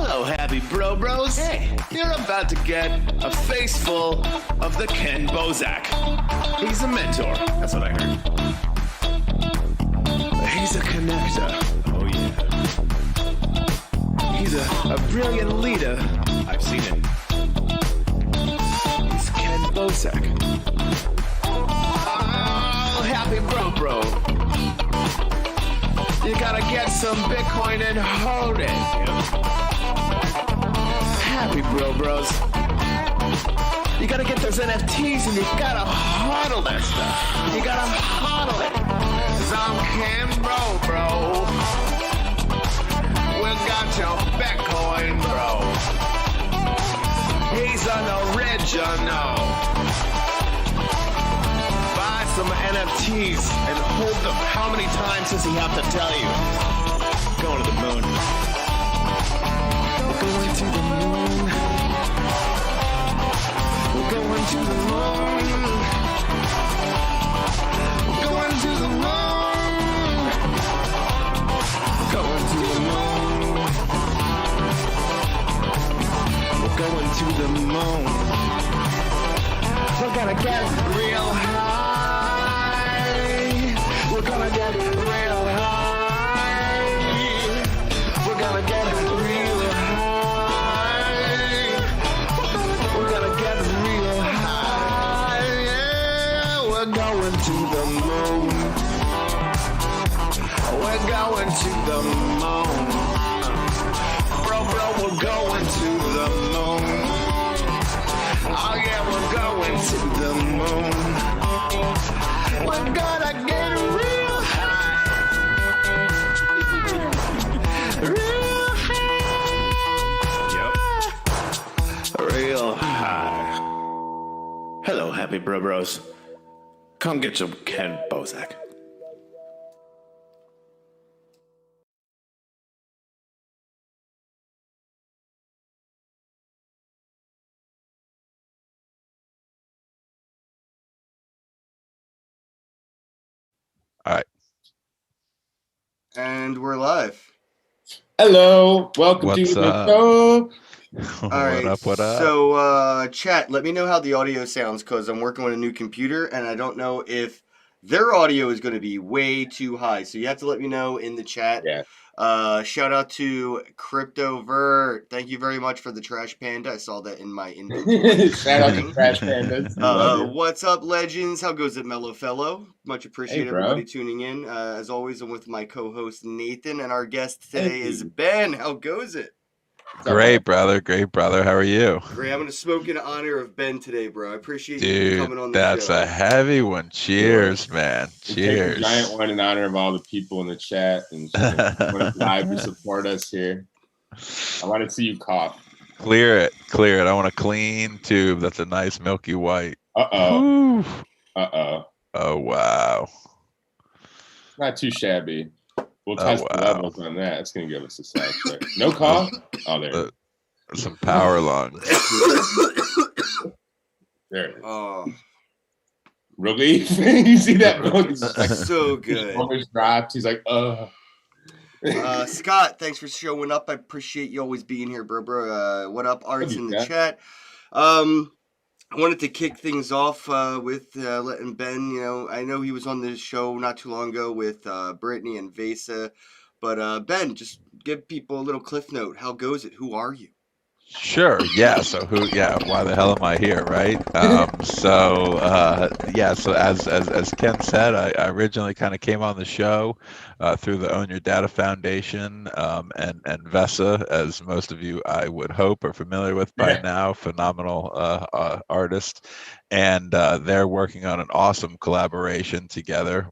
Hello, happy bros. Hey, you're about to get a face full of the Ken Bozak. He's a mentor. That's what I heard. He's a connector. Oh, yeah. He's a brilliant leader. I've seen it. He's Ken Bozak. Oh, happy bro. You gotta get some Bitcoin and hold it. Happy bros. You gotta get those NFTs and you gotta hodl that stuff. You gotta hodl it. 'Cause I'm Ken bro. We got your Bitcoin, bro. He's an original. Buy some NFTs and hold them. How many times does he have to tell you? Going to the moon. We're going to the moon. We're going to the moon. We're going to the moon. Going to the moon. We're going to the moon. We're gonna get real high. We're gonna get real high. We're gonna get real high. We're gonna get real high. Yeah, we're going to the moon. We're going to the moon. Bro, we're going to the moon. Oh yeah, we're going to the moon. We're gonna get real high. Real high. Yep. Real high. Hello, happy bros. Come get some Ken Bozak. All right. And we're live. Hello, welcome to the show. All right. What up? So, chat, let me know how the audio sounds because I'm working on a new computer and I don't know if their audio is going to be way too high. So you have to let me know in the chat. Yeah. Shout out to CryptoVert. Thank you very much for the Trash Panda. I saw that in my inventory. Shout out to Trash Pandas. What's up, legends? How goes it, Mellow Fellow? Much appreciate everybody tuning in. As always, I'm with my co-host Nathan, and our guest today is Ben. How goes it? Great, brother. How are you? Great. I'm going to smoke in honor of Ben today, bro. I appreciate you coming on the show. That's a heavy one. Cheers, man. Cheers. A giant one in honor of all the people in the chat and live to support us here. I want to see you cough. Clear it. I want a clean tube. That's a nice milky white. Uh-oh. Oh, wow. Not too shabby. We'll test the levels on that. It's going to give us a sound check. No cough? Oh, there. Some power lungs. There it is. Oh. Relief. You see that? Like, so good. Almost dropped. He's like, Scott, thanks for showing up. I appreciate you always being here, bro. What up, Art's in the chat. I wanted to kick things off with letting Ben, I know he was on this show not too long ago with Brittany and Vesa, but Ben, just give people a little cliff note. How goes it? Who are you? Sure. Yeah. So why the hell am I here? Right. So as Ken said, I originally kind of came on the show through the Own Your Data Foundation and Vesa, as most of you, I would hope, are familiar with by now. Phenomenal artist. And they're working on an awesome collaboration together.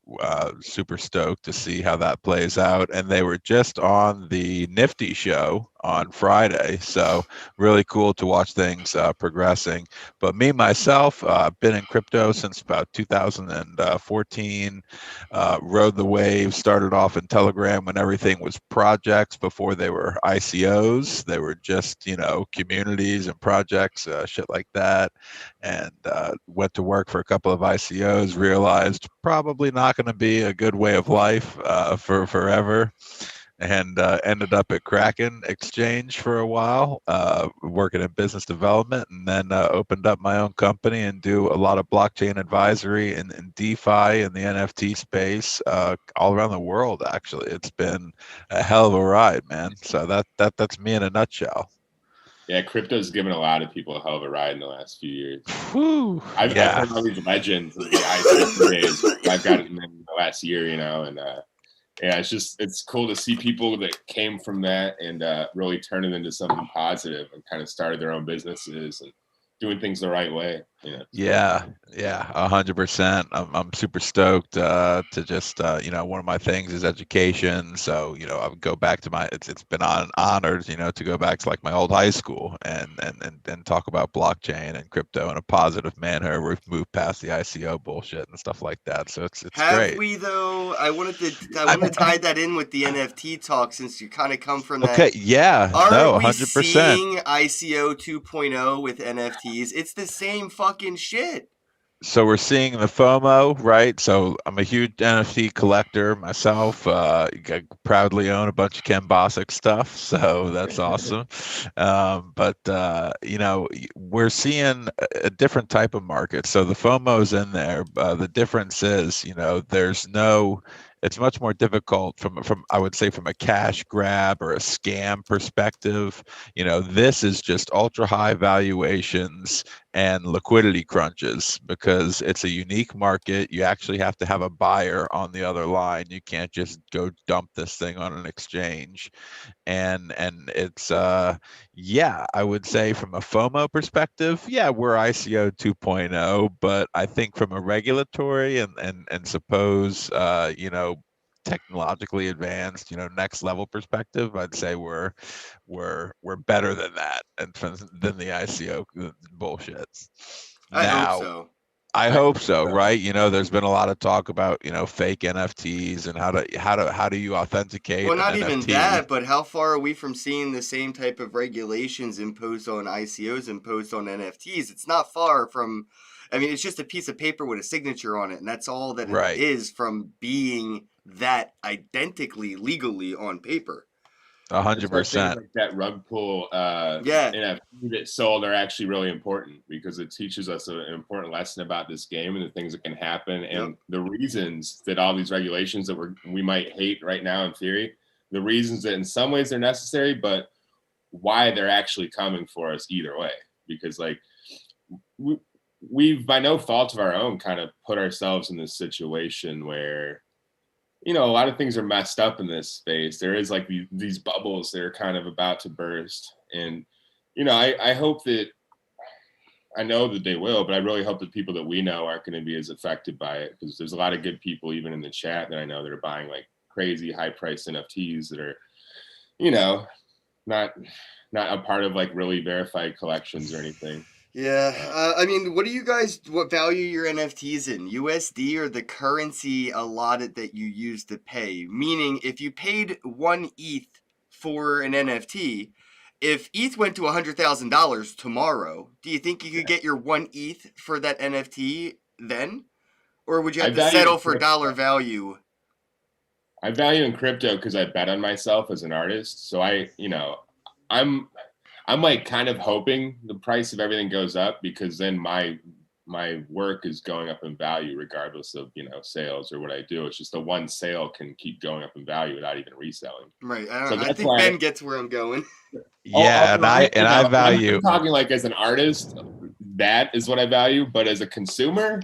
Super stoked to see how that plays out. And they were just on the Nifty show on Friday. So really cool to watch things progressing. But me, myself, I've been in crypto since about 2014, rode the wave, started off in Telegram when everything was projects before they were ICOs. They were just, communities and projects, shit like that. And went to work for a couple of ICOs, realized probably not going to be a good way of life for forever. and ended up at Kraken Exchange for a while, working in business development, and then opened up my own company and do a lot of blockchain advisory and DeFi in the NFT space all around the world. Actually, it's been a hell of a ride, man. So that's me in a nutshell. Yeah, crypto's given a lot of people a hell of a ride in the last few years. Whew, I've heard all these legends of the ICO days. I've gotten them in the last year, and yeah, it's cool to see people that came from that and really turn it into something positive and kind of started their own businesses and doing things the right way. Yeah, 100%. I'm super stoked to just one of my things is education. So I would go back to it's been honored to go back to like my old high school and talk about blockchain and crypto in a positive manner. We've moved past the ICO bullshit and stuff like that. So it's Have great. we though? I wanted to tie that in with the NFT talk since you kind of come from that. Okay, yeah, Aren't we 100%. seeing ICO 2.0 with NFTs? It's the same fucking shit. So we're seeing the FOMO, right? So I'm a huge NFT collector myself. I proudly own a bunch of Ken Bossack stuff, so that's awesome. But we're seeing a different type of market. So the FOMO's in there. The difference is, there's no. It's much more difficult from I would say from a cash grab or a scam perspective. This is just ultra high valuations and liquidity crunches because it's a unique market. You actually have to have a buyer on the other line. You can't just go dump this thing on an exchange. And it's I would say from a FOMO perspective, we're ICO 2.0, but I think from a regulatory and suppose technologically advanced, next level perspective, I'd say we're better than that and than the ICO bullshit. I hope so. I hope so, right? There's been a lot of talk about, fake NFTs and how do you authenticate Well, not an even NFT? that, but how far are we from seeing the same type of regulations imposed on ICOs imposed on NFTs? It's not far from. I mean, it's just a piece of paper with a signature on it, and that's all that Right. it is from being that identically legally on paper. 100%. Like that rug pull NFT that sold are actually really important because it teaches us an important lesson about this game and the things that can happen and the reasons that all these regulations that we might hate right now in theory, the reasons that in some ways they're necessary, but why they're actually coming for us either way. Because like we've by no fault of our own kind of put ourselves in this situation where a lot of things are messed up in this space. There is like these bubbles that are kind of about to burst. And, I hope that, I know that they will, but I really hope that people that we know aren't going to be as affected by it because there's a lot of good people, even in the chat that I know that are buying like crazy high price NFTs that are, not a part of like really verified collections or anything. Yeah, I mean, what value your NFTs in? USD or the currency allotted that you use to pay? Meaning, if you paid 1 ETH for an NFT, if ETH went to $100,000 tomorrow, do you think you could get your 1 ETH for that NFT then? Or would you have to settle for dollar value? I value in crypto because I bet on myself as an artist. So I'm like kind of hoping the price of everything goes up because then my work is going up in value regardless of sales or what I do. It's just the one sale can keep going up in value without even reselling. Right. I think Ben gets where I'm going. Yeah, I value. I'm talking like as an artist, that is what I value. But as a consumer,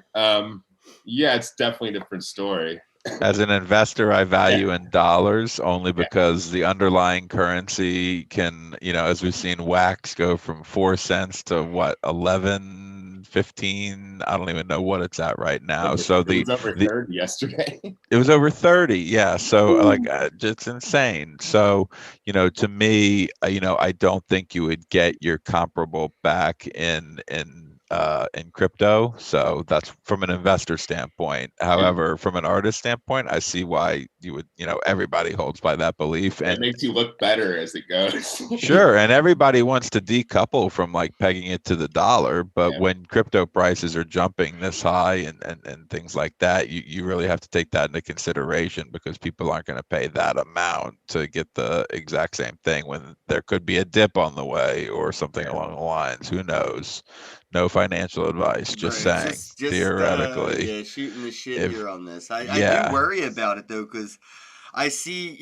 it's definitely a different story. As an investor, I value in dollars only because the underlying currency can, as we've seen wax go from 4 cents to what, 11, 15, I don't even know what it's at right now. So it was over 30 yesterday. It was over 30. Yeah. So it's insane. So, to me, I don't think you would get your comparable back in in crypto. So that's from an investor standpoint. However, from an artist standpoint, I see why you would, everybody holds by that belief. And it makes you look better as it goes. Sure. And everybody wants to decouple from like pegging it to the dollar. But when crypto prices are jumping this high and things like that, you really have to take that into consideration, because people aren't going to pay that amount to get the exact same thing when there could be a dip on the way or something along the lines. Who knows? No financial advice, just saying, just theoretically. Shooting the shit here on this. I do worry about it though, because I see,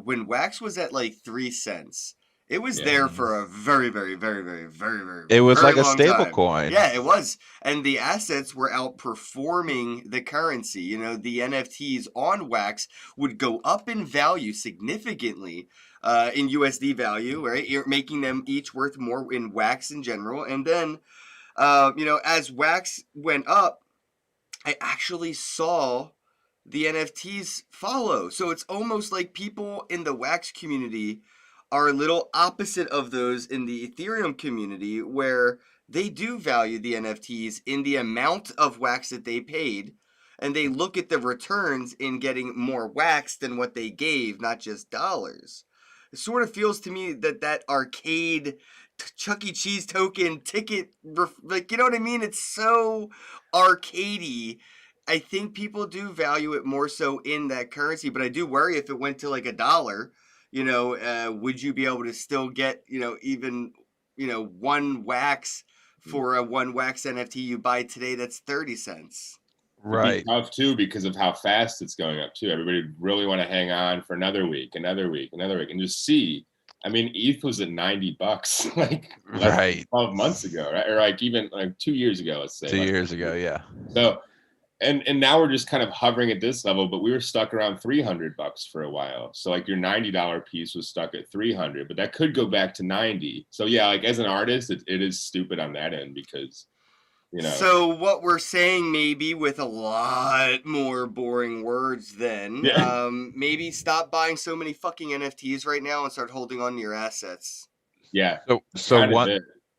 when wax was at like 3 cents, it was there for a very, very, very, very, very, very. It was very like a long stable time. coin. Yeah, it was, and the assets were outperforming the currency. The NFTs on wax would go up in value significantly, in USD value, right? You're making them each worth more in wax in general, and then, as wax went up, I actually saw the NFTs follow. So it's almost like people in the wax community are a little opposite of those in the Ethereum community, where they do value the NFTs in the amount of wax that they paid, and they look at the returns in getting more wax than what they gave, not just dollars. It sort of feels to me that arcade Chuck E. Cheese token ticket, like, you know what I mean? It's so arcadey. I think people do value it more so in that currency, but I do worry if it went to like $1, would you be able to still get, even, one wax for a one wax NFT you buy today that's 30 cents? Right. It'd be tough too, because of how fast it's going up too. Everybody really want to hang on for another week, and just see. I mean, ETH was at $90 like less than 12 months ago, right? Or like even like 2 years ago, let's say. 2 years ago, yeah. So, and now we're just kind of hovering at this level, but we were stuck around $300 for a while. So like your $90 piece was stuck at 300, but that could go back to 90. So yeah, like as an artist, it is stupid on that end, because So what we're saying, maybe with a lot more boring words then, maybe stop buying so many fucking NFTs right now and start holding on to your assets. Yeah. So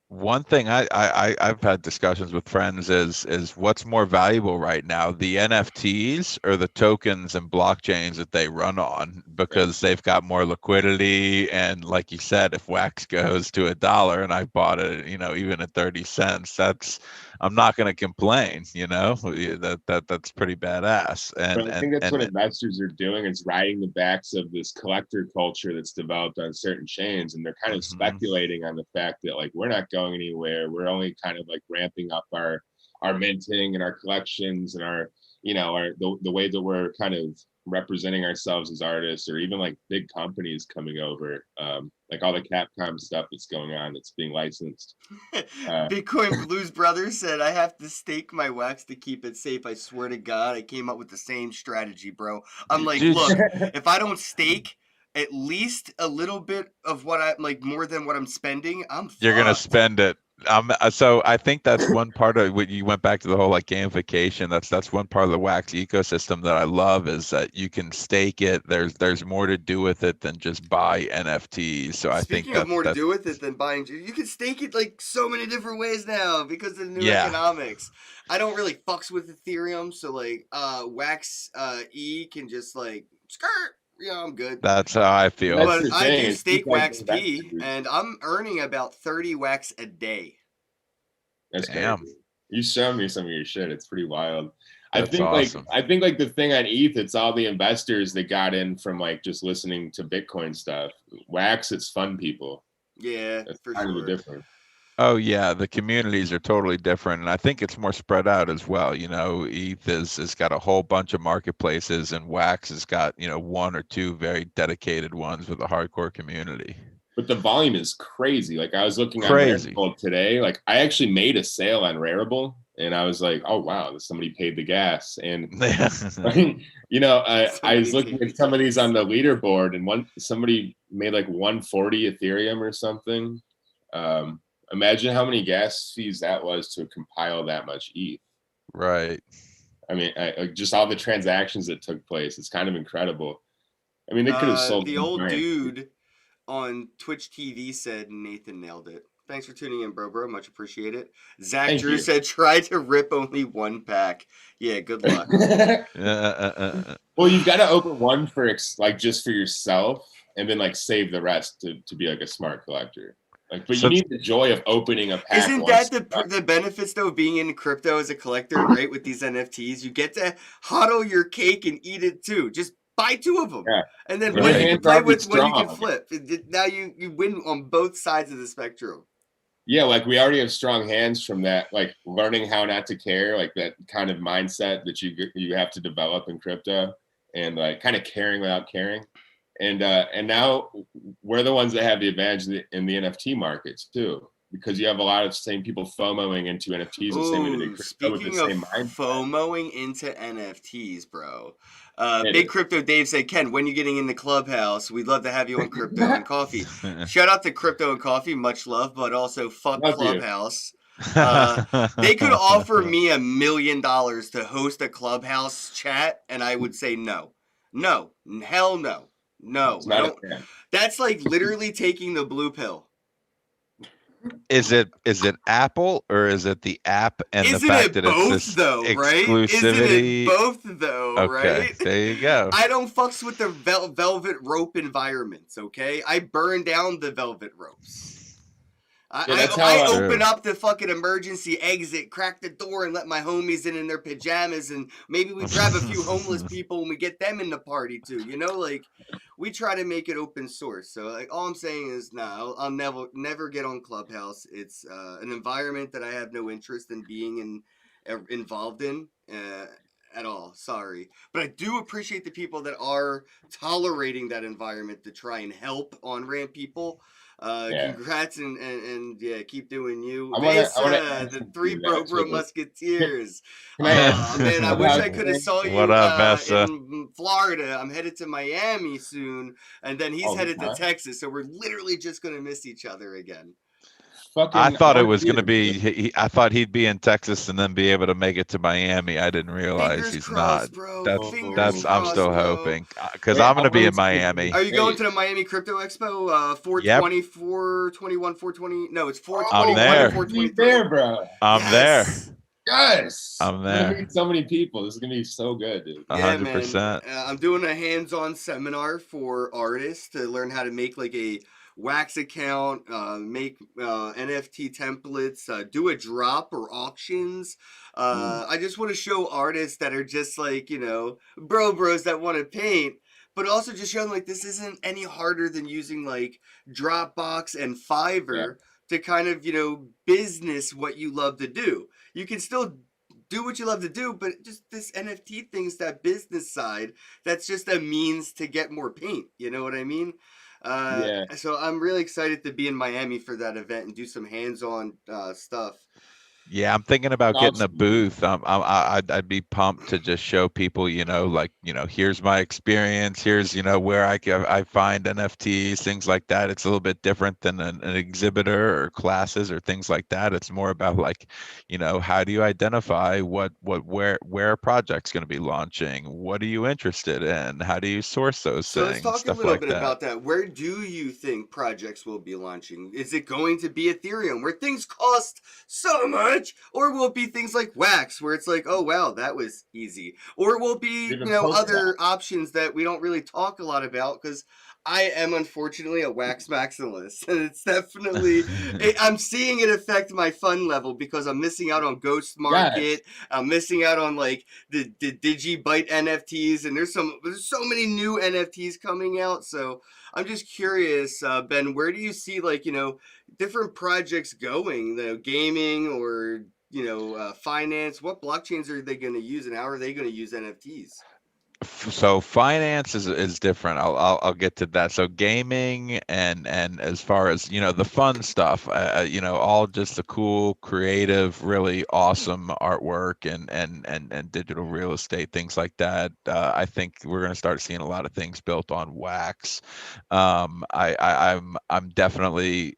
one thing I've had discussions with friends is what's more valuable right now, the NFTs or the tokens and blockchains that they run on, because they've got more liquidity. And like you said, if wax goes to $1 and I bought it, even at 30 cents, I'm not going to complain. That's pretty badass. And but I think that's what investors are doing, is riding the backs of this collector culture that's developed on certain chains, and they're kind of speculating on the fact that like we're not going anywhere. We're only kind of like ramping up our minting and our collections and our the way that we're kind of representing ourselves as artists, or even like big companies coming over, like all the Capcom stuff that's going on that's being licensed. Bitcoin Blues Brothers said, I have to stake my wax to keep it safe. I swear to God, I came up with the same strategy, bro. I'm like, look, if I don't stake at least a little bit of what I like, more than what I'm spending, you're gonna spend it. So I think that's one part of what you went back to, the whole like gamification. That's one part of the wax ecosystem that I love, is that you can stake it. There's more to do with it than just buy NFTs. So I think of more to do with it than buying, you can stake it like so many different ways now because of the new economics. I don't really fucks with Ethereum, so like wax E can just like skirt. Yeah, I'm good. That's how I feel. But I do stake wax P, and I'm earning about 30 wax a day. That's crazy. You showed me some of your shit. It's pretty wild. That's awesome. I think like the thing on ETH, it's all the investors that got in from like just listening to Bitcoin stuff. Wax, it's fun people. Yeah, that's for kind sure. of different. Oh yeah, the communities are totally different, and I think it's more spread out as well. ETH has got a whole bunch of marketplaces, and Wax has got one or two very dedicated ones with a hardcore community. But the volume is crazy. Like I was looking on Rarible today. Like I actually made a sale on Rarible, and I was like, oh wow, somebody paid the gas. And I was looking at some of these on the leaderboard, and somebody made like 140 Ethereum or something. Imagine how many gas fees that was to compile that much ETH. Right. I mean, just all the transactions that took place. It's kind of incredible. I mean, they could have sold the old dude on Twitch TV said Nathan nailed it. Thanks for tuning in, bro. Much appreciated. Zach Drew said, try to rip only one pack. Yeah, good luck. Well, you've got to open one for like just for yourself, and then like save the rest to be like a smart collector. Like, but you need the joy of opening a pack. Isn't that the benefits though of being in crypto as a collector, right? With these NFTs, you get to hodl your cake and eat it too. Just buy 2 of them, and then when you can play with, when you can flip. Now you win on both sides of the spectrum. Yeah, like we already have strong hands from that, like learning how not to care, like that kind of mindset that you have to develop in crypto, and like kind of caring without caring. And now we're the ones that have the advantage in the NFT markets too, because you have a lot of same people FOMOing into NFTs the same way they crypto with the same mindset. FOMOing into NFTs, bro. Big Crypto Dave said, Ken, when you getting in the clubhouse? We'd love to have you on Crypto and Coffee. Shout out to Crypto and Coffee, much love, but also fuck Clubhouse. They could offer me $1 million to host a Clubhouse chat, and I would say no. No. Hell no. No. That's like literally taking the blue pill. Is it Apple or is it the app and the fact that it's this exclusivity? Isn't it both though, okay, right? There you go. I don't fucks with the velvet rope environments, okay? I burn down the velvet ropes. I open up the fucking emergency exit, crack the door, and let my homies in their pajamas, and maybe we grab a few homeless people and we get them in the party too. You know, like we try to make it open source. So like all I'm saying is, I'll never get on Clubhouse. It's an environment that I have no interest in being involved in. At all. Sorry. But I do appreciate the people that are tolerating that environment to try and help on-ramp people. Congrats and yeah, keep doing you. The 3 bro musketeers. Man, I wish I could have saw you in Florida. I'm headed to Miami soon, and then he's headed to Texas, so we're literally just gonna miss each other again. I thought it was going to be. I thought he'd be in Texas and then be able to make it to Miami. I didn't realize he's not. Bro. That's. I'm still hoping because I'm going to be in Miami. Are you going to the Miami Crypto Expo? 420, 421, 420. No, it's 420. I'm there. 423. There, bro. I'm there. Yes, I'm there. Meet so many people. This is gonna be so good, dude. 100%. I'm doing a hands-on seminar for artists to learn how to make like a wax account, make NFT templates, do a drop or auctions. I just want to show artists that are just like, bros that want to paint, but also just show them like this isn't any harder than using like Dropbox and Fiverr to kind of, business what you love to do. You can still do what you love to do, but just this NFT thing's that business side. That's just a means to get more paint. You know what I mean? So I'm really excited to be in Miami for that event and do some hands-on stuff. Yeah, I'm thinking about getting a booth. I'd be pumped to just show people, here's my experience. Here's, where I find NFTs, things like that. It's a little bit different than an exhibitor or classes or things like that. It's more about like, how do you identify where a project's going to be launching? What are you interested in? How do you source those things? So let's talk a little bit about that. Where do you think projects will be launching? Is it going to be Ethereum, where things cost so much? Or will it be things like Wax, where it's like, oh wow, that was easy? Or will it be other options that we don't really talk a lot about, because I am unfortunately a Wax maximalist, and it's definitely I'm seeing it affect my fun level because I'm missing out on Ghost Market. I'm missing out on like the Digibyte NFTs, and there's so many new NFTs coming out. So I'm just curious, Ben, where do you see like different projects going? Gaming or finance? What blockchains are they going to use, and how are they going to use NFTs? So finance is different. I'll get to that. So gaming and as far as the fun stuff, all just the cool, creative, really awesome artwork and digital real estate, things like that. I think we're going to start seeing a lot of things built on Wax. I'm definitely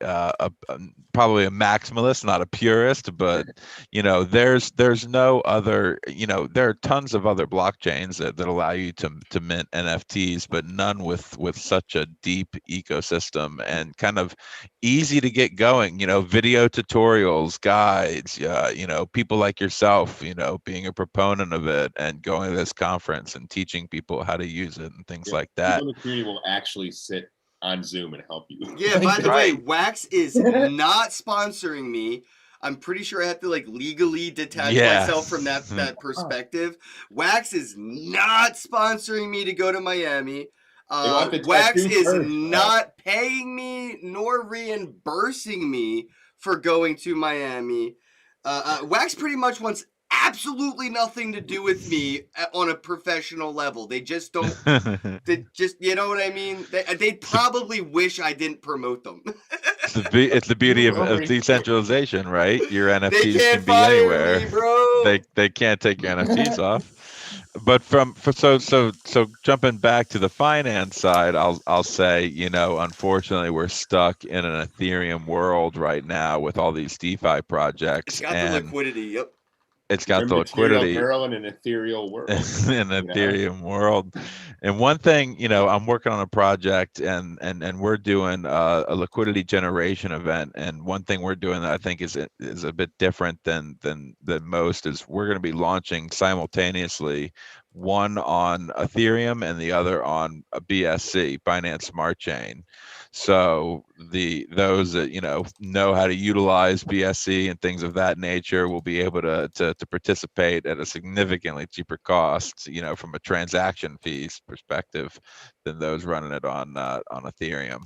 probably a maximalist, not a purist, but there's no other. There are tons of other blockchains that allow value to mint NFTs, but none with such a deep ecosystem and kind of easy to get going. Video tutorials, guides, people like yourself, being a proponent of it and going to this conference and teaching people how to use it and things like that. People in the community will actually sit on Zoom and help you. Yeah, by the way, Wax is not sponsoring me. I'm pretty sure I have to legally detach myself from that perspective. Wax is not sponsoring me to go to Miami. Wax is not paying me nor reimbursing me for going to Miami. Wax pretty much wants absolutely nothing to do with me on a professional level. They just don't. You know what I mean? They probably wish I didn't promote them. It's the beauty of decentralization, right? Your NFTs can be anywhere. Me, bro. They can't take your NFTs off. But so jumping back to the finance side, I'll say, unfortunately we're stuck in an Ethereum world right now with all these DeFi projects. It's got the liquidity. Yep. It's got the liquidity. Girl in an ethereal world. In an Ethereum world. And one thing, I'm working on a project and we're doing a liquidity generation event. And one thing we're doing that I think is a bit different than most is we're going to be launching simultaneously, one on Ethereum and the other on a BSC, Binance Smart Chain. So those that know how to utilize BSC and things of that nature will be able to participate at a significantly cheaper cost, from a transaction fees perspective, than those running it on Ethereum.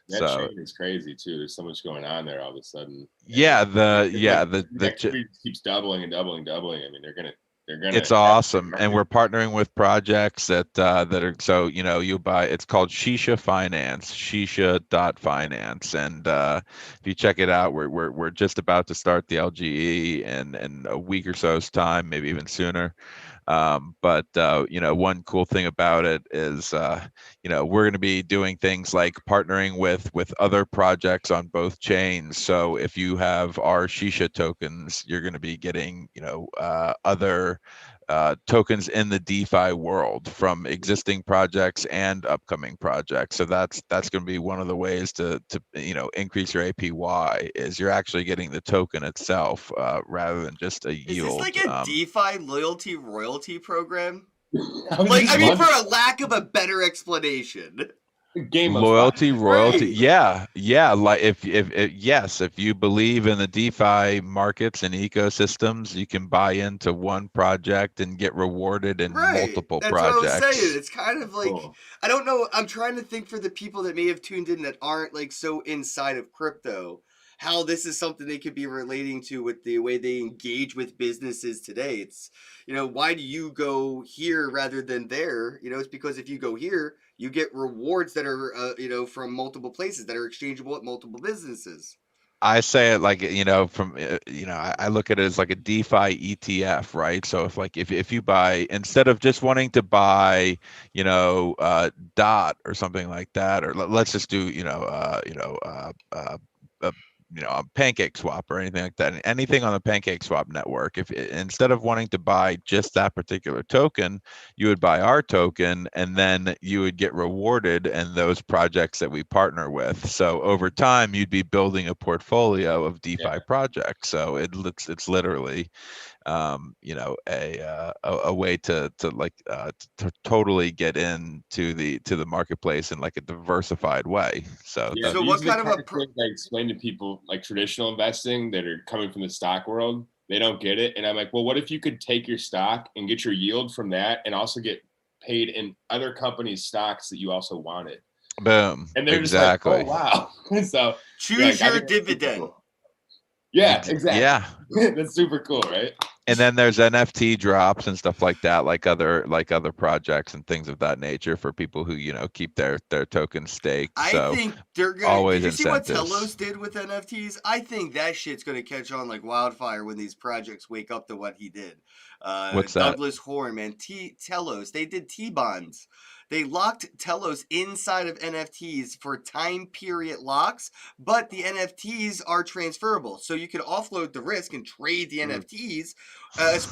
That chain is crazy too. There's so much going on there all of a sudden. The chain keeps doubling and doubling. I mean, they're gonna. It's awesome, and we're partnering with projects that are so you buy. It's called Shisha Finance, Shisha.finance, and if you check it out, we're just about to start the LGE in a week or so's time, maybe even sooner. But one cool thing about it is we're going to be doing things like partnering with other projects on both chains. So if you have our Shisha tokens, you're going to be getting other tokens in the DeFi world from existing projects and upcoming projects. So that's going to be one of the ways to increase your APY is you're actually getting the token itself rather than just a yield. Is this like a DeFi loyalty royalty program? For a lack of a better explanation. Game of loyalty fun. royalty right. yeah like if you believe in the DeFi markets and ecosystems, you can buy into one project and get rewarded in multiple projects. That's what I'm saying. It's kind of like I don't know, I'm trying to think for the people that may have tuned in that aren't so inside of crypto, how this is something they could be relating to with the way they engage with businesses today. It's why do you go here rather than there? It's because if you go here, you get rewards that are from multiple places that are exchangeable at multiple businesses. I say it I look at it as like a DeFi ETF, right? So if you buy, instead of just wanting to buy DOT or something like that, or let's just do on Pancake Swap or anything like that, anything on the Pancake Swap network, if instead of wanting to buy just that particular token, you would buy our token and then you would get rewarded in those projects that we partner with. So over time, you'd be building a portfolio of DeFi projects. So it's literally a way to totally get into the marketplace in like a diversified way. So so what kind of a thing I explain to people like traditional investing that are coming from the stock world, they don't get it. And I'm like, well, what if you could take your stock and get your yield from that and also get paid in other companies' stocks that you also wanted? Boom. And they're exactly. Just like, oh wow. So choose your dividend. Yeah, exactly. Yeah. That's super cool, right? And then there's NFT drops and stuff like that, like other projects and things of that nature for people who keep their tokens staked. I think they're gonna always did you incentives. See what Telos did with NFTs? I think that shit's gonna catch on like wildfire when these projects wake up to what he did. What's that? Douglas Horn, man. Telos. They did T-bonds. They locked Telos inside of NFTs for time period locks, but the NFTs are transferable. So you could offload the risk and trade the NFTs,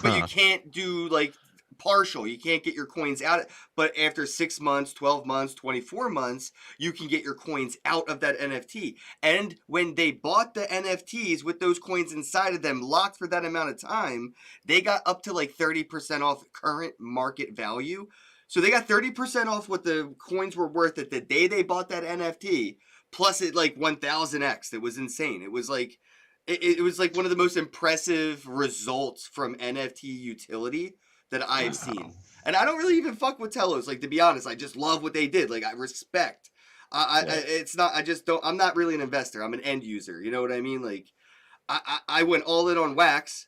but you can't do like partial. You can't get your coins out, but after 6 months, 12 months, 24 months, you can get your coins out of that NFT. And when they bought the NFTs with those coins inside of them locked for that amount of time, they got up to like 30% off current market value. So they got 30% off what the coins were worth at the day they bought that NFT, plus it like 1000x. It was insane. It was like it was like one of the most impressive results from NFT utility that I've seen. And I don't really even fuck with Telos. Like, to be honest, I just love what they did. Like, I respect. It's not. I just don't. I'm not really an investor. I'm an end user. You know what I mean? Like, I went all in on Wax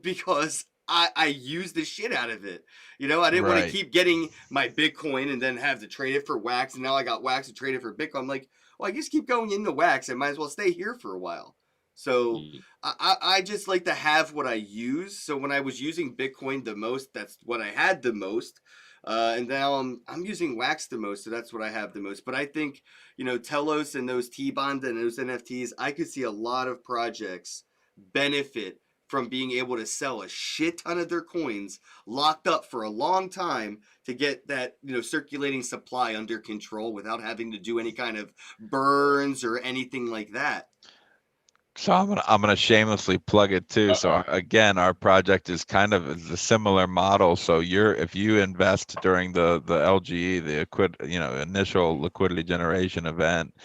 because I used the shit out of it. You know, I didn't want to keep getting my Bitcoin and then have to trade it for Wax. And now I got Wax to trade it for Bitcoin. I'm like, well, I just keep going into Wax. I might as well stay here for a while. So I just like to have what I use. So when I was using Bitcoin the most, that's what I had the most. And now I'm using Wax the most, so that's what I have the most. But I think, you know, Telos and those T-Bond and those NFTs, I could see a lot of projects benefit from being able to sell a shit ton of their coins locked up for a long time to get that, you know, circulating supply under control without having to do any kind of burns or anything like that. So I'm gonna shamelessly plug it too. So again, our project is kind of a similar model. So if you invest during the LGE, the initial liquidity generation event,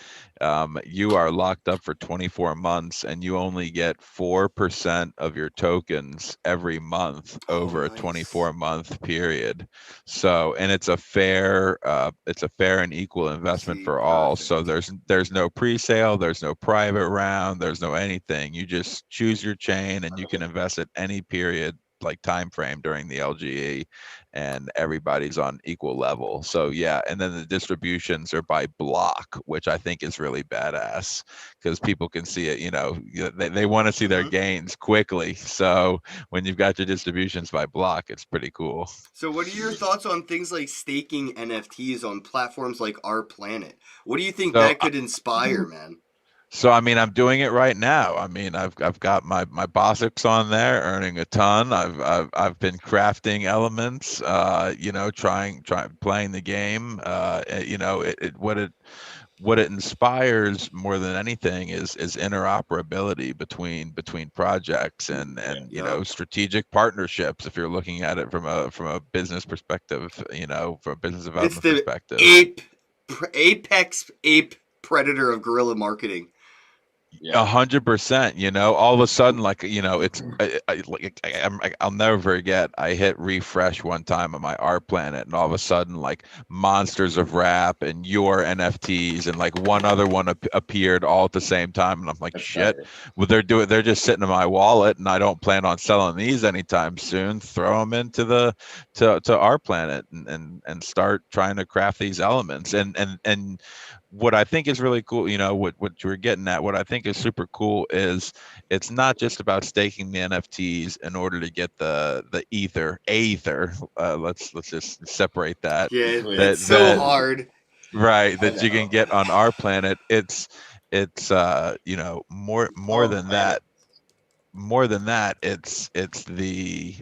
you are locked up for 24 months, and you only get 4% of your tokens every month over a 24-month period. So, and it's a fair and equal investment for all. So there's no pre-sale, there's no private round, there's no anything. You just choose your chain, and you can invest at any period, like time frame during the LGE, and everybody's on equal level. So yeah, and then the distributions are by block, which I think is really badass because people can see it. You know, they want to see their gains quickly. So when you've got your distributions by block, it's pretty cool. So what are your thoughts on things like staking NFTs on platforms like Our Planet? What do you think that could inspire, man? So I mean, I'm doing it right now. I mean, I've got my Bosix on there, earning a ton. I've been crafting elements, trying playing the game. What it inspires more than anything is interoperability between projects and strategic partnerships. If you're looking at it from a business perspective, from a business development perspective, apex predator of guerrilla marketing. 100%. All of a sudden, like, it's I'll never forget. I hit refresh one time on my Art Planet, and all of a sudden, like, Monsters of Rap and your NFTs and like one other one appeared all at the same time, and I'm like, shit. Well, they're just sitting in my wallet, and I don't plan on selling these anytime soon. Throw them into to Art Planet and start trying to craft these elements and what I think is really cool, what you were getting at, what I think is super cool is it's not just about staking the NFTs in order to get the Ether. Let's just separate that. Yeah, that's so hard. Right, that you can get on Our Planet. It's more than that. More than that, it's the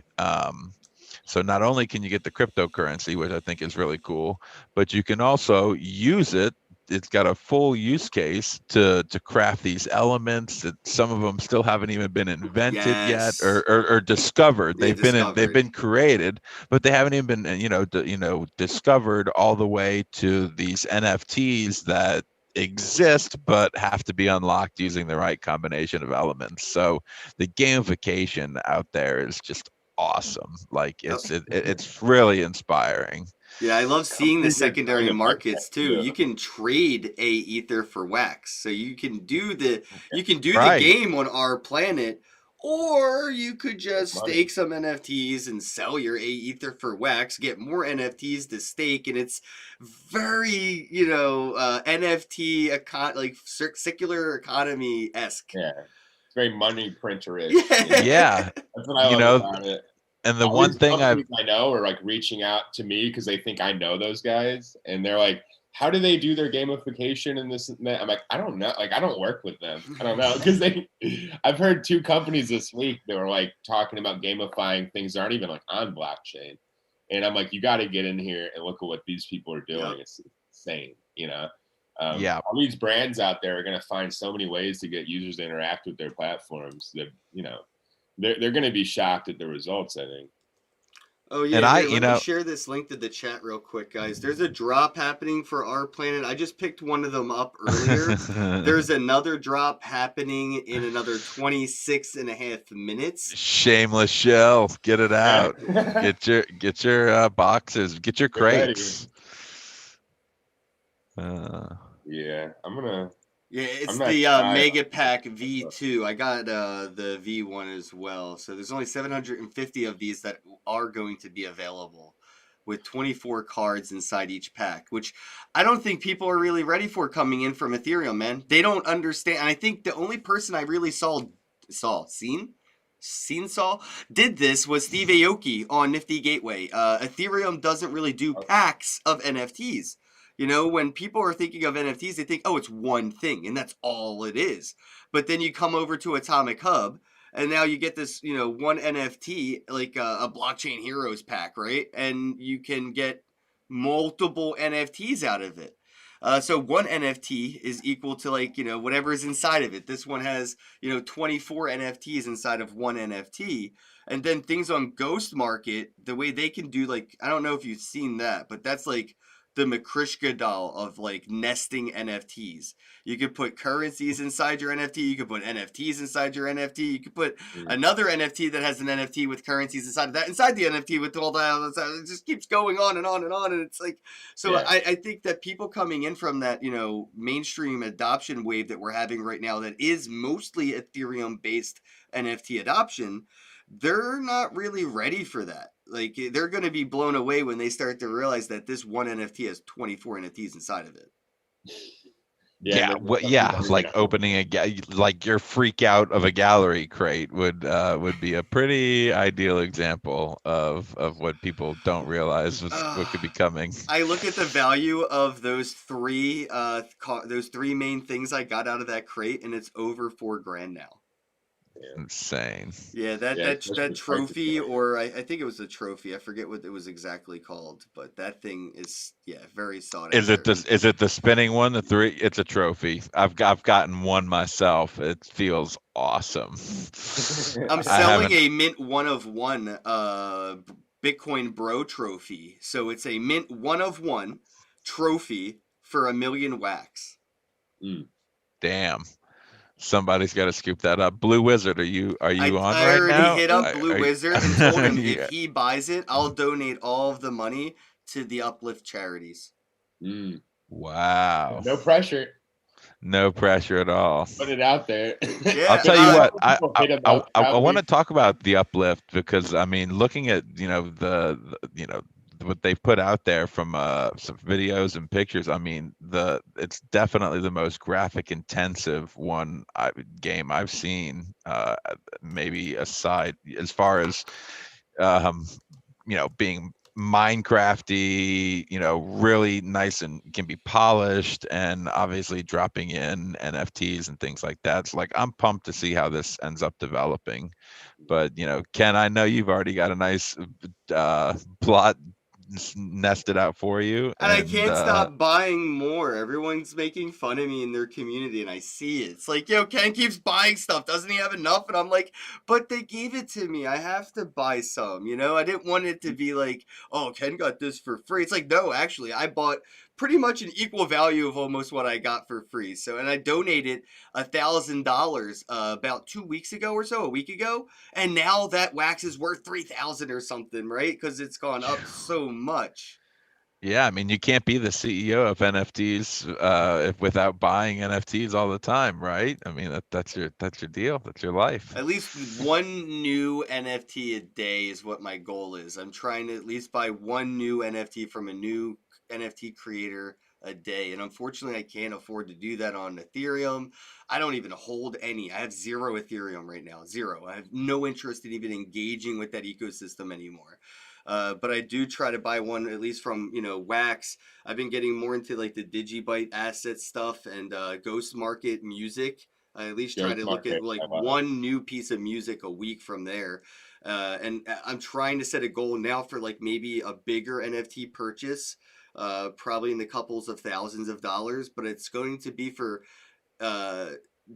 so not only can you get the cryptocurrency, which I think is really cool, but you can also use it. It's got a full use case to craft these elements that some of them still haven't even been invented yet or discovered. They've been created, but they haven't even been discovered all the way to these NFTs that exist but have to be unlocked using the right combination of elements. So the gamification out there is just awesome. Like it's really inspiring. Yeah, I love seeing the secondary markets too. You can trade a Ether for Wax, so you can do the game on Our Planet, or you could just stake some NFTs and sell your a Ether for Wax, get more NFTs to stake, and it's very NFT like circular economy esque. Yeah, it's very money printer-ish. Yeah, that's what I love about it. And the one thing I know are like reaching out to me because they think I know those guys, and they're like, "How do they do their gamification and this and that?" I'm like, "I don't know. Like, I don't work with them. I don't know." Because I've heard 2 companies this week that were like talking about gamifying things that aren't even like on blockchain, And I'm like, you got to get in here and look at what these people are doing. Yep. It's insane, all these brands out there are going to find so many ways to get users to interact with their platforms that, they're going to be shocked at the results, I think. Oh yeah, let me share this link to the chat real quick, guys. There's a drop happening for Our Planet. I just picked one of them up earlier. There's another drop happening in another 26 and a half minutes. Shameless shell, get it out. get your boxes, get your crates. Yeah, I'm gonna. Yeah, it's the Mega Pack V2. I got the V1 as well. So there's only 750 of these that are going to be available with 24 cards inside each pack, which I don't think people are really ready for coming in from Ethereum, man. They don't understand. And I think the only person I really did this was Steve Aoki on Nifty Gateway. Ethereum doesn't really do packs of NFTs. When people are thinking of NFTs, they think, oh, it's one thing, and that's all it is. But then you come over to Atomic Hub, and now you get this, one NFT, like a Blockchain Heroes pack, right? And you can get multiple NFTs out of it. So one NFT is equal to whatever is inside of it. This one has, 24 NFTs inside of one NFT. And then things on Ghost Market, the way they can do, I don't know if you've seen that, but that's the Matryoshka doll of nesting NFTs. You could put currencies inside your NFT. You could put NFTs inside your NFT. You could put another NFT that has an NFT with currencies inside of that, inside the NFT with all that. It just keeps going on and on and on. And it's I think that people coming in from that, mainstream adoption wave that we're having right now that is mostly Ethereum based NFT adoption, they're not really ready for that. They're going to be blown away when they start to realize that this one NFT has 24 NFTs inside of it. Opening your freak out of a gallery crate would be a pretty ideal example of what people don't realize what could be coming. I look at the value of those three main things I got out of that crate, and it's over $4,000 now. Insane. Yeah, that trophy, or I think it was a trophy. I forget what it was exactly called, but that thing is very sought after. Is it the spinning one? The three? It's a trophy. I've gotten one myself. It feels awesome. I'm selling a mint 1 of 1 Bitcoin Bro trophy. So it's a mint 1 of 1 trophy for 1 million wax. Damn. Somebody's got to scoop that up. Blue Wizard, are you on right now? I already hit up Blue Wizard and told him if he buys it, I'll donate all of the money to the Uplift charities. Wow. No pressure. No pressure at all. Put it out there. Yeah, I'll tell you what. I want to talk about the Uplift because looking at what they've put out there from some videos and pictures, it's definitely the most graphic intensive game I've seen, maybe aside as far as being Minecrafty, really nice and can be polished, and obviously dropping in NFTs and things like that. So I'm pumped to see how this ends up developing. But Ken, I know you've already got a nice plot nested out for you, and I can't stop buying more. Everyone's making fun of me in their community, and I see it. It's Ken keeps buying stuff. Doesn't he have enough? And I'm like, but they gave it to me. I have to buy some. I didn't want it to be oh, Ken got this for free. It's no, actually, I bought pretty much an equal value of almost what I got for free. So, and I donated $1,000 about 2 weeks ago or so, a week ago, and now that wax is worth $3,000 or something, right? Because it's gone up so much. Yeah, you can't be the CEO of NFTs without buying NFTs all the time, right? That's your deal. That's your life. At least one new NFT a day is what my goal is. I'm trying to at least buy one new NFT from a new NFT creator a day, and unfortunately I can't afford to do that on Ethereum. I don't even hold any. I have 0 Ethereum right now. 0. I have no interest in even engaging with that ecosystem anymore. But I do try to buy one at least from Wax. I've been getting more into the Digibyte asset stuff and Ghost Market music. I at least try to look at one new piece of music a week from there. And I'm trying to set a goal now for like maybe a bigger NFT purchase, probably in the couples of thousands of dollars, but it's going to be for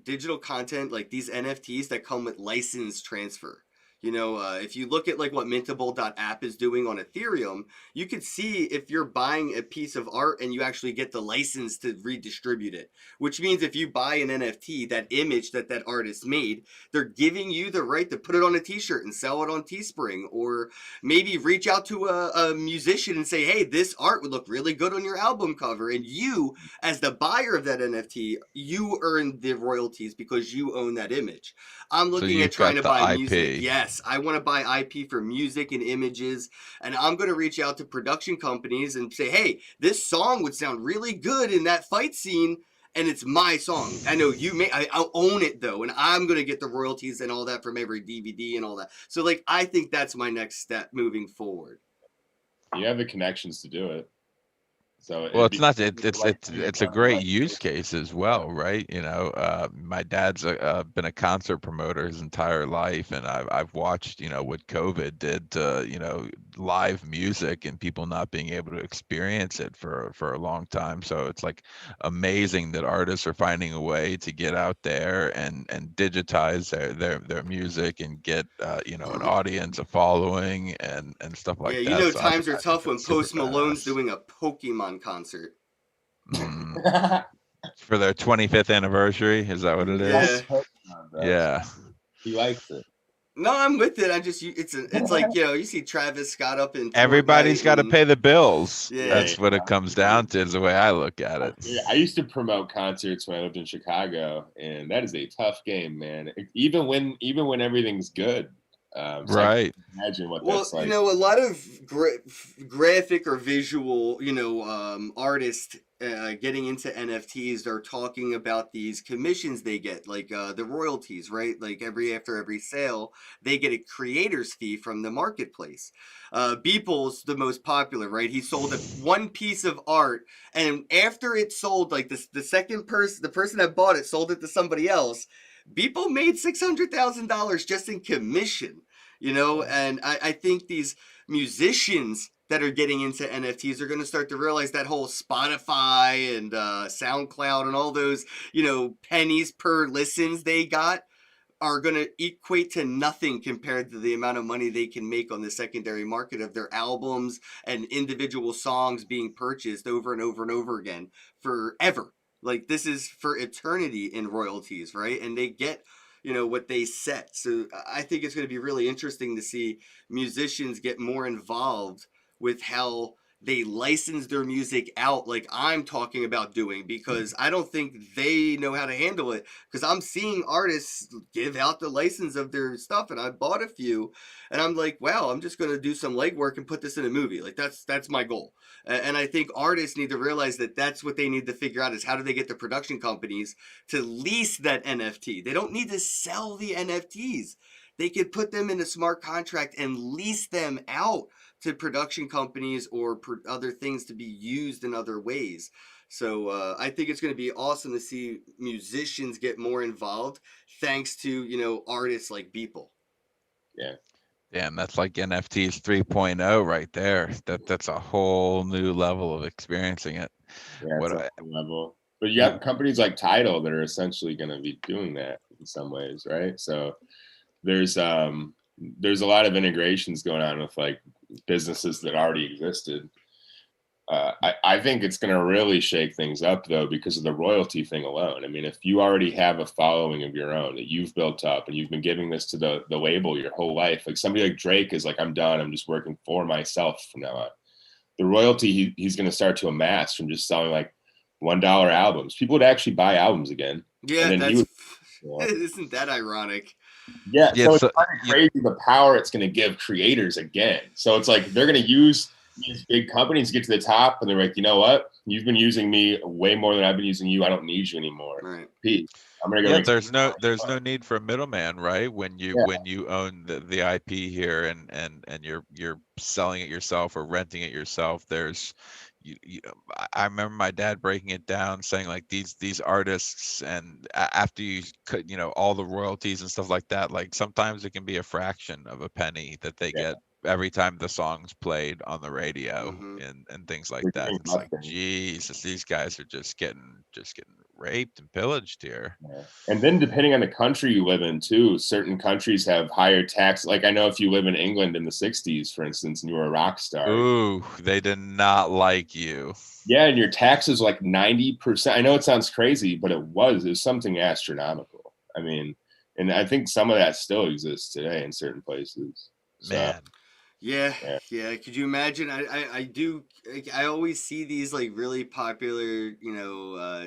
digital content, like these NFTs that come with license transfer. If you look at like what Mintable.app is doing on Ethereum, you could see if you're buying a piece of art and you actually get the license to redistribute it, which means if you buy an NFT, that image that artist made, they're giving you the right to put it on a t-shirt and sell it on Teespring, or maybe reach out to a musician and say, hey, this art would look really good on your album cover. And you, as the buyer of that NFT, you earn the royalties because you own that image. I'm looking at trying to buy music. Yes, I want to buy IP for music and images, and I'm going to reach out to production companies and say, hey, this song would sound really good in that fight scene, and it's my song. I know you may, I'll own it though, and I'm going to get the royalties and all that from every DVD and all that. So like, I think that's my next step moving forward. You have the connections to do it. So well, it's a great use case as well, right? My dad's been a concert promoter his entire life, and I've watched what COVID did to live music and people not being able to experience it for a long time. So it's like amazing that artists are finding a way to get out there and digitize their music and get an audience, a following, and stuff like that. Yeah, times are tough when Post Malone's doing a Pokemon concert. For their 25th anniversary, is that what it is? Yeah. He likes it. No, I'm with it. It's like, you see Travis Scott up in everybody's got to pay the bills. Yeah, that's what it comes down to, is the way I look at it. Yeah, I used to promote concerts when I lived in Chicago, and that is a tough game, man. Even when everything's good. Right. Imagine what that's like. A lot of graphic or visual, artists getting into NFTs are talking about these commissions they get, like the royalties, right? Like after every sale, they get a creator's fee from the marketplace. Beeple's the most popular, right? He sold one piece of art, and after it sold, like the person that bought it sold it to somebody else. Beeple made $600,000 just in commission, and I think these musicians that are getting into NFTs are going to start to realize that whole Spotify and SoundCloud and all those, pennies per listens they got are going to equate to nothing compared to the amount of money they can make on the secondary market of their albums and individual songs being purchased over and over and over again forever. Like, this is for eternity in royalties, right? And they get, what they set. So I think it's going to be really interesting to see musicians get more involved with how they license their music out, like I'm talking about doing, because I don't think they know how to handle it. Because I'm seeing artists give out the license of their stuff, and I bought a few, and I'm like, wow, I'm just going to do some legwork and put this in a movie. Like that's my goal. And I think artists need to realize that that's what they need to figure out, is how do they get the production companies to lease that NFT. They don't need to sell the NFTs. They could put them in a smart contract and lease them out to production companies or other things to be used in other ways. So I think it's going to be awesome to see musicians get more involved, thanks to, artists like Beeple. Yeah. Damn, that's like NFTs 3.0 right there. That's a whole new level of experiencing it. Yeah, level. But you have companies like Tidal that are essentially going to be doing that in some ways, right? So there's a lot of integrations going on with like businesses that already existed. I think it's going to really shake things up, though, because of the royalty thing alone. I mean, if you already have a following of your own that you've built up and you've been giving this to the label your whole life, like somebody like Drake is like, I'm done, I'm just working for myself from now on. The royalty he's going to start to amass from just selling like $1 albums. People would actually buy albums again. Yeah, isn't that ironic? Yeah, so it's kind of crazy the power it's going to give creators again. So it's like they're going to use these big companies to get to the top, and they're like, you know what? You've been using me way more than I've been using you. I don't need you anymore. Right. Peace. I'm gonna go. Yeah, there's no need for a middleman, right? When you own the IP here and you're selling it yourself or renting it yourself, there's I remember my dad breaking it down, saying like these artists, and after you cut, all the royalties and stuff like that, like sometimes it can be a fraction of a penny that they get every time the song's played on the radio, and things like that. It's like, Jesus, these guys are just getting raped and pillaged here. And then depending on the country you live in too, certain countries have higher tax. Like I know if you live in England in the 60s, for instance, and you were a rock star. Ooh, they did not like you. Yeah, and your taxes like 90%. I know it sounds crazy, but it was something astronomical. I mean, and I think some of that still exists today in certain places. So, man. Yeah. Could you imagine? I always see these like really popular,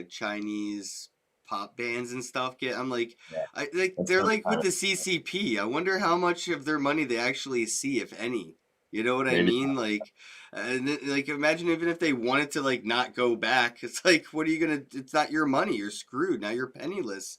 Chinese pop bands and stuff I'm like, they're like with the CCP. I wonder how much of their money they actually see, if any. You know what I mean? Like, and like imagine even if they wanted to like not go back, it's like, what are you gonna? It's not your money. You're screwed. Now you're penniless.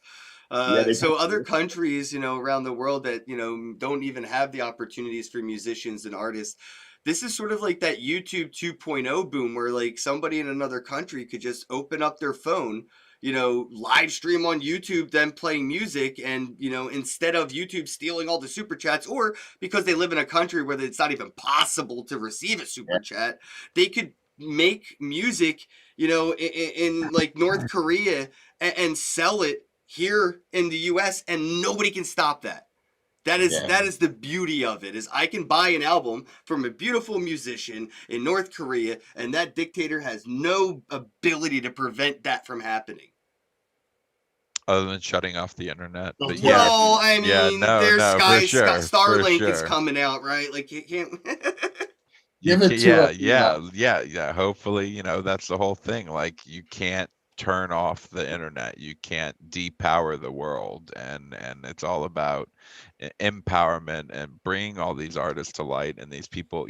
So other countries, around the world that, don't even have the opportunities for musicians and artists. This is sort of like that YouTube 2.0 boom where like somebody in another country could just open up their phone, live stream on YouTube, them playing music. And, instead of YouTube stealing all the super chats, or because they live in a country where it's not even possible to receive a super chat, they could make music, in like North Korea and sell it here in the US, and nobody can stop that. That is the beauty of it, is I can buy an album from a beautiful musician in North Korea, and that dictator has no ability to prevent that from happening. Other than shutting off the internet. But well, I mean, there's Starlink is coming out, right? Like you can't. Yeah. Hopefully, that's the whole thing. Like you can't turn off the internet. You can't depower the world, and it's all about empowerment and bringing all these artists to light, and these people.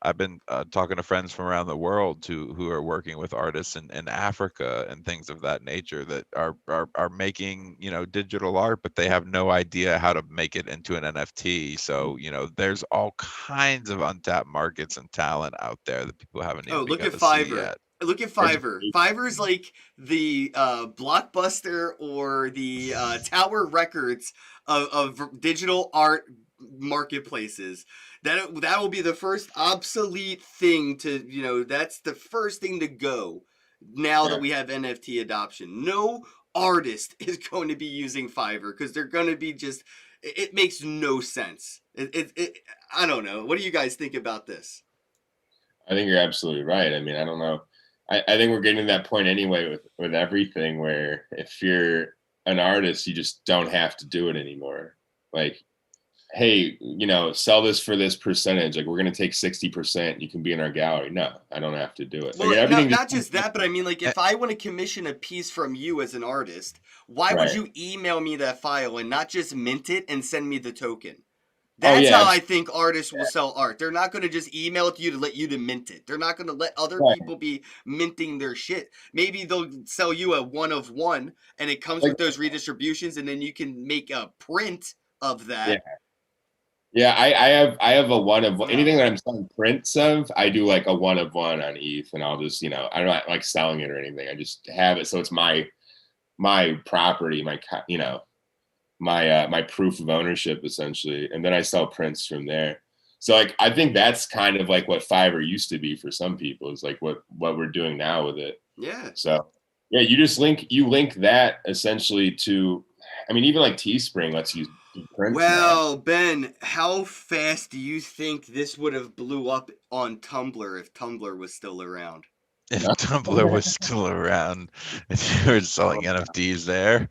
I've been talking to friends from around the world who are working with artists in Africa and things of that nature that are making digital art, but they have no idea how to make it into an NFT. So there's all kinds of untapped markets and talent out there that people haven't even look begun at to Fiverr. see yet. Look at Fiverr. Fiverr's like the Blockbuster or the Tower Records of digital art marketplaces. That will be the first obsolete thing to, that's the first thing to go now that we have NFT adoption. No artist is going to be using Fiverr because they're going to be it makes no sense. I don't know. What do you guys think about this? I think you're absolutely right. I mean, I don't know. I think we're getting to that point anyway with everything where if you're an artist, you just don't have to do it anymore. Like, hey, sell this for this percentage. Like, we're going to take 60%. You can be in our gallery. No, I don't have to do it. Well, not just that, but I mean, like, if I want to commission a piece from you as an artist, why would you email me that file and not just mint it and send me the token? That's how I think artists will sell art. They're not going to just email it to you to let you to mint it. They're not going to let other people be minting their shit. Maybe they'll sell you a one of one, and it comes with those redistributions, and then you can make a print of that. Yeah, I have a one of one. Anything that I'm selling prints of, I do like a one of one on ETH, and I'll just I don't like selling it or anything. I just have it so it's my property, my proof of ownership essentially, and then I sell prints from there. So like I think that's kind of like what Fiverr used to be for some people. Is like what we're doing now with it. Yeah. So yeah, you just link that essentially to, I mean, even like Teespring lets you do prints. Well, now. Ben, how fast do you think this would have blew up on Tumblr if Tumblr was still around? If Tumblr was still around, if you were selling NFTs there,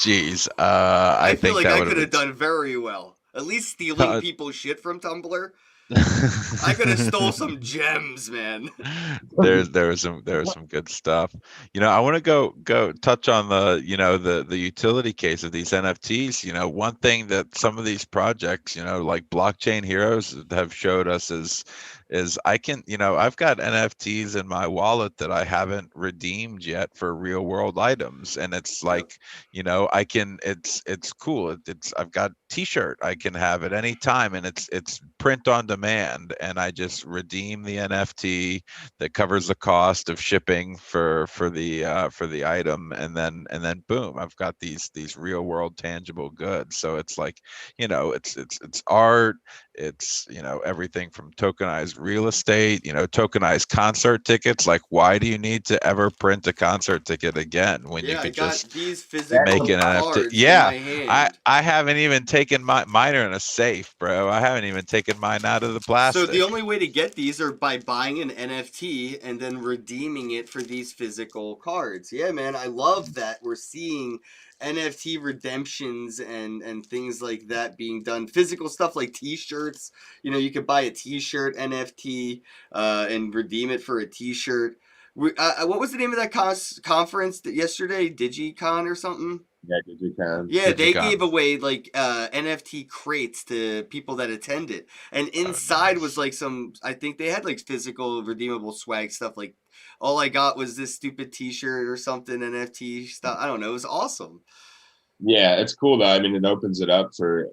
geez, I feel think like I could have done very well. At least stealing people's shit from Tumblr. I could have stole some gems, man. There was some good stuff. I want to go touch on the utility case of these NFTs. One thing that some of these projects, like Blockchain Heroes, have showed us is I can, I've got NFTs in my wallet that I haven't redeemed yet for real world items. And it's like, I can, it's cool. I've got T-shirt I can have at any time, and it's print on demand, and I just redeem the NFT that covers the cost of shipping for the item, and then boom, I've got these real world tangible goods. So it's like, it's art, it's everything from tokenized real estate, tokenized concert tickets. Like, why do you need to ever print a concert ticket again when you could just these physical make an NFT? cards Yeah, in my hand. I haven't even taken mine are in a safe, bro. I haven't even taken mine out of the plastic. So the only way to get these are by buying an NFT and then redeeming it for these physical cards. Yeah, man, I love that we're seeing NFT redemptions and things like that being done. Physical stuff like T-shirts. You could buy a T-shirt NFT and redeem it for a T-shirt. What was the name of that conference yesterday? DigiCon or something? Yeah, DigiCon. Yeah, they gave away like NFT crates to people that attended, and inside was like I think they had like physical redeemable swag stuff. Like, all I got was this stupid T-shirt or something, NFT stuff. I don't know. It was awesome. Yeah, it's cool though. I mean, it opens it up for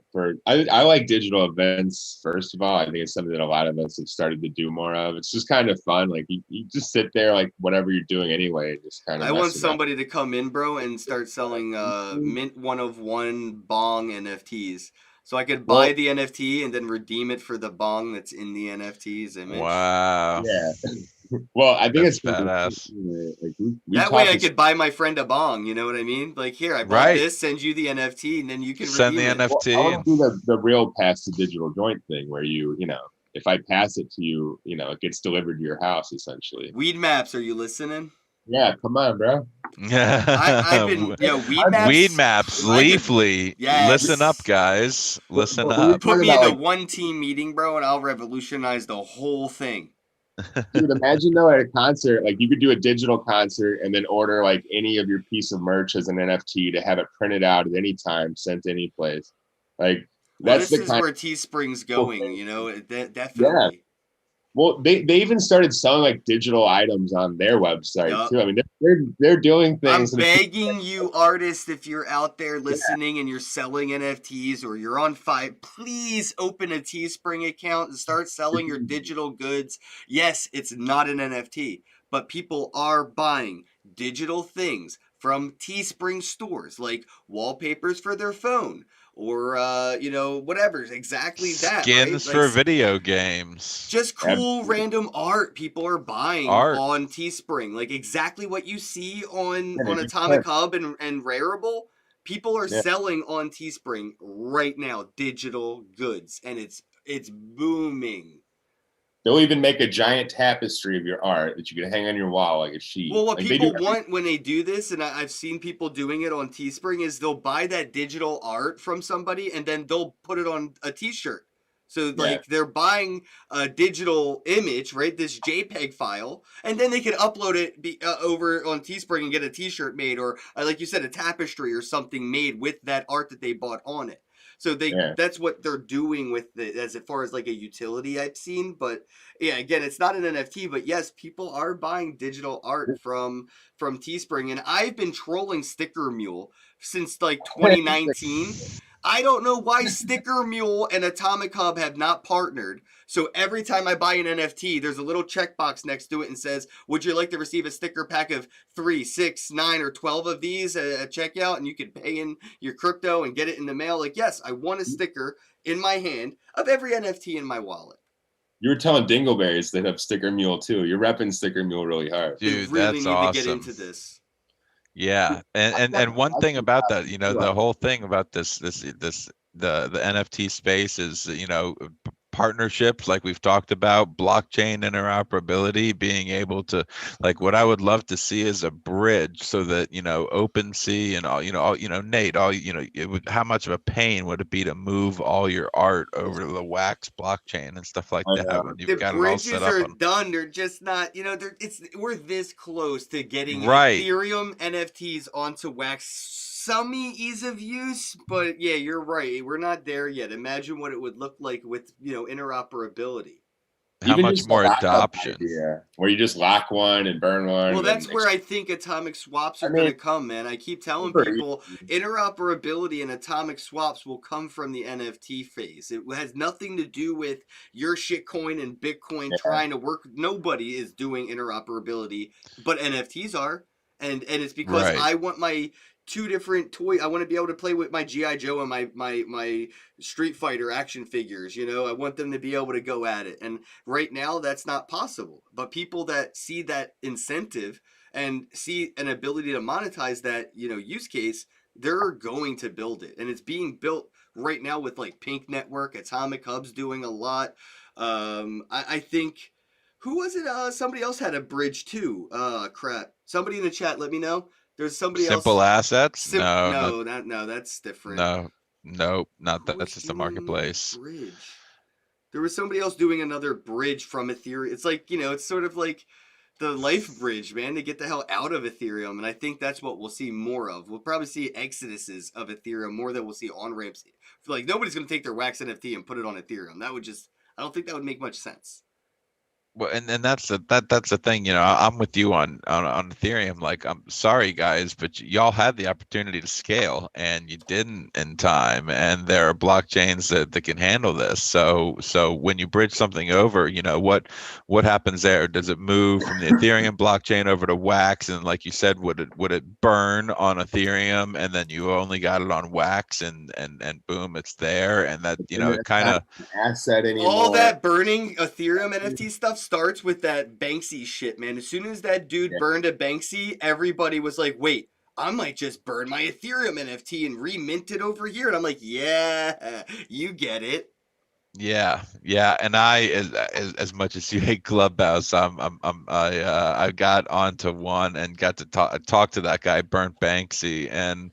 I like digital events. First of all, I think it's something that a lot of us have started to do more of. It's just kind of fun. Like, you just sit there, like whatever you're doing anyway, just kind of. I want somebody to come in, bro, and start selling mint 1 of 1 bong NFTs. So I could buy the NFT and then redeem it for the bong that's in the NFT's image. Wow. Yeah. Well, I think it's badass. Like, that way I could buy my friend a bong, you know what I mean? Like, here, I bought this, send you the NFT, and then you can send redeem the it. NFT. Well, I want to do the real pass to digital joint thing where if I pass it to you, it gets delivered to your house, essentially. Weed Maps, are you listening? Yeah, come on, bro. I've been, Weed Maps, Leafly. Yes. Listen up, guys. Listen up. Put me in a one-team meeting, bro, and I'll revolutionize the whole thing. Dude, imagine though at a concert, like you could do a digital concert and then order like any of your piece of merch as an NFT to have it printed out at any time, sent to any place. Like, this is where Teespring's going, definitely. Yeah. Well, they even started selling like digital items on their website too. I mean, they're doing things. I'm begging you, artists, if you're out there listening and you're selling NFTs or you're on Fiverr, please open a Teespring account and start selling your digital goods. Yes, it's not an NFT, but people are buying digital things from Teespring stores, like wallpapers for their phone. Or, whatever, exactly that. Skins for video games. Just cool, random art people are buying on Teespring. Like, exactly what you see on Atomic Hub and Rareable. People are selling on Teespring right now, digital goods. And it's booming. They'll even make a giant tapestry of your art that you can hang on your wall like a sheet. Well, what people want when they do this, and I've seen people doing it on Teespring, is they'll buy that digital art from somebody and then they'll put it on a T-shirt. So, they're buying a digital image, right? This JPEG file, and then they can upload it over on Teespring and get a T-shirt made, or like you said, a tapestry or something made with that art that they bought on it. So that's what they're doing with it as far as like a utility I've seen. But yeah, again, it's not an NFT, but yes, people are buying digital art from Teespring. And I've been trolling Sticker Mule since like 2019. I don't know why Sticker Mule and Atomic Hub have not partnered. So every time I buy an NFT, there's a little checkbox next to it and says, would you like to receive a sticker pack of 3, 6, 9, or 12 of these at checkout? And you can pay in your crypto and get it in the mail. Like, yes, I want a sticker in my hand of every NFT in my wallet. You were telling Dingleberries that have Sticker Mule too. You're repping Sticker Mule really hard. Dude, really that's need awesome. to get into this. Yeah, and one thing about that, the whole thing about the NFT space is, partnerships like we've talked about, blockchain interoperability, being able to, like, what I would love to see is a bridge so that, OpenSea and all, Nate, how much of a pain would it be to move all your art over to the Wax blockchain and stuff like that when you've got it all set up? The bridges are done. They're just not, we're this close to getting Ethereum NFTs onto Wax. Some ease of use, but yeah, you're right. We're not there yet. Imagine what it would look like with, interoperability. how much more adoption? Where you just lock one and burn one. Well, that's where I think atomic swaps are going to come, man. I keep telling people interoperability and atomic swaps will come from the NFT phase. It has nothing to do with your shitcoin and Bitcoin trying to work. Nobody is doing interoperability, but NFTs are. And it's because I want my two different toys. I want to be able to play with my G.I. Joe and my Street Fighter action figures. You know, I want them to be able to go at it. And right now, that's not possible. But people that see that incentive and see an ability to monetize that, you know, use case, they're going to build it. And it's being built right now with like Pink Network, Atomic Hub's doing a lot. I think, who was it? Somebody else had a bridge too. Crap. Somebody in the chat, let me know. There's somebody Simple else. Assets? No, that's different. No, not that. That's just a marketplace. Bridge. There was somebody else doing another bridge from Ethereum. It's like, you know, it's sort of like the life bridge, man, to get the hell out of Ethereum. And I think that's what we'll see more of. We'll probably see exoduses of Ethereum more than we'll see on-ramps. Like, nobody's going to take their wax NFT and put it on Ethereum. That would just, I don't think that would make much sense. Well, and that's the thing, you know. I'm with you on Ethereum. Like, I'm sorry, guys, but y'all had the opportunity to scale and you didn't in time. And there are blockchains that can handle this. So when you bridge something over, you know, what happens there? Does it move from the Ethereum blockchain over to Wax? And like you said, would it burn on Ethereum and then you only got it on Wax and boom, it's there? And that, you know, it kind of asset anymore. All that burning Ethereum NFT stuff starts with that Banksy shit, man. As soon as that dude burned a Banksy, everybody was like, wait, I might just burn my Ethereum NFT and remint it over here. And I'm like, yeah, you get it. Yeah, and I, as much as you hate Clubhouse, I got onto one and got to talk to that guy, Burnt Banksy, and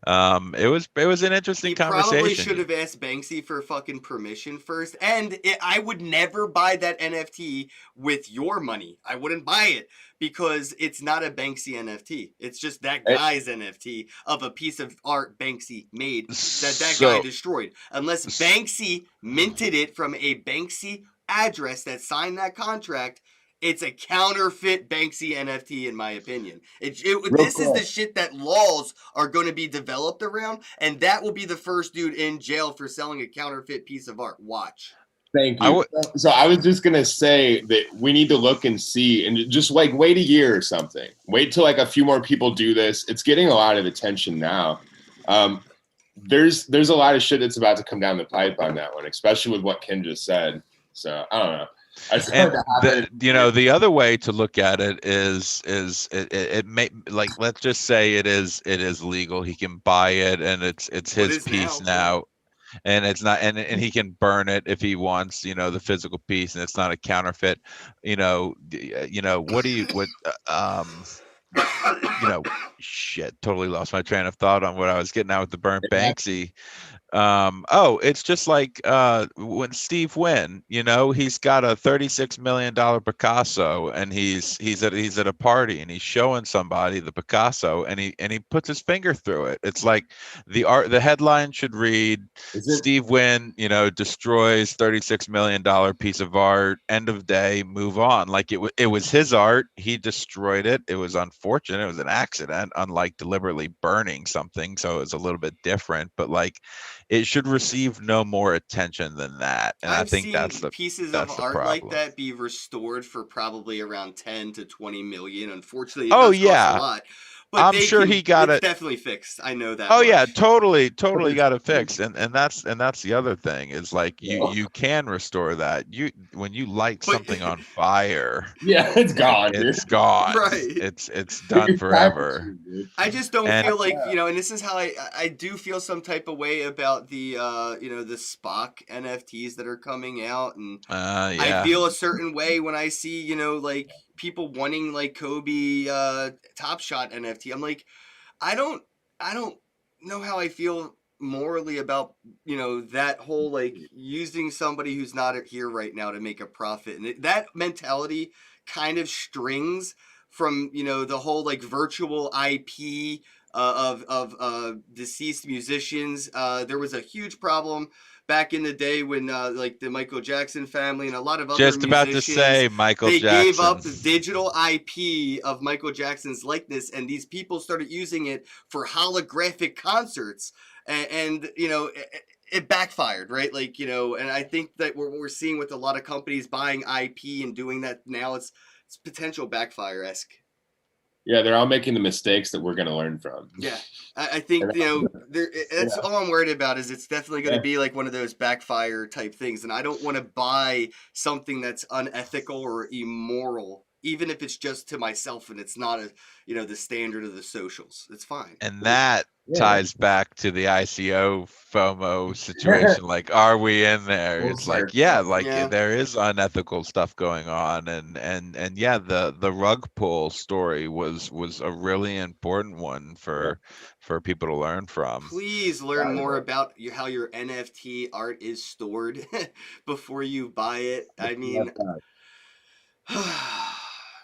it was an interesting conversation. Probably should have asked Banksy for fucking permission first, and I would never buy that NFT with your money. I wouldn't buy it because it's not a Banksy NFT. It's just that guy's NFT of a piece of art Banksy made that guy destroyed. Unless Banksy minted it from a Banksy address that signed that contract, it's a counterfeit Banksy NFT, in my opinion. This is the shit that laws are going to be developed around, and that will be the first dude in jail for selling a counterfeit piece of art. Watch. Thank you. So I was just gonna say that we need to look and see, and just like wait a year or something. Wait till like a few more people do this. It's getting a lot of attention now. There's a lot of shit that's about to come down the pipe on that one, especially with what Ken just said. So I don't know. The other way to look at it is it may, like, let's just say it is legal. He can buy it and it's his piece now. And it's not, and he can burn it if he wants, you know, the physical piece, and it's not a counterfeit. Shit, totally lost my train of thought on what I was getting at with the burnt Banksy. It's just like when Steve Wynn, you know, he's got a $36 million Picasso, and he's at a party and he's showing somebody the Picasso, and he puts his finger through it. It's like the headline should read, Steve Wynn, you know, destroys $36 million piece of art, end of day, move on. Like it was his art, he destroyed it. It was unfortunate, it was an accident, unlike deliberately burning something, so it was a little bit different, but like, it should receive no more attention than that. And I think that's the pieces of art problem. Like that be restored for probably around 10 to 20 million. Unfortunately, it does cost a lot. But I'm sure he got it definitely fixed. I know that. Yeah, totally got it fixed. And that's the other thing is, like, you can restore that. When you light something on fire, it's gone. It's gone. Right. It's done forever. I just don't feel like, you know, and this is how I do feel some type of way about the the Spock NFTs that are coming out, and I feel a certain way when I see, you know, like people wanting like Kobe Top Shot NFT. I'm like, I don't know how I feel morally about, you know, that whole like using somebody who's not here right now to make a profit, and that mentality kind of strings from, you know, the whole like virtual IP of deceased musicians. There was a huge problem back in the day when like the Michael Jackson family and a lot of other just about musicians, to say Michael they Jackson gave up the digital IP of Michael Jackson's likeness, and these people started using it for holographic concerts, and you know. It backfired, right? Like, you know, and I think that what we're seeing with a lot of companies buying IP and doing that now, it's potential backfire-esque. Yeah, they're all making the mistakes that we're going to learn from. Yeah, I think, you know, that's all I'm worried about is it's definitely going to be like one of those backfire type things. And I don't want to buy something that's unethical or immoral, even if it's just to myself and it's not you know, the standard of the socials. It's fine. And that ties back to the ICO FOMO situation. Like, are we in there? It's like, there is unethical stuff going on, and yeah, the rug pull story was a really important one for people to learn from. Please learn more about how your NFT art is stored before you buy it. I mean.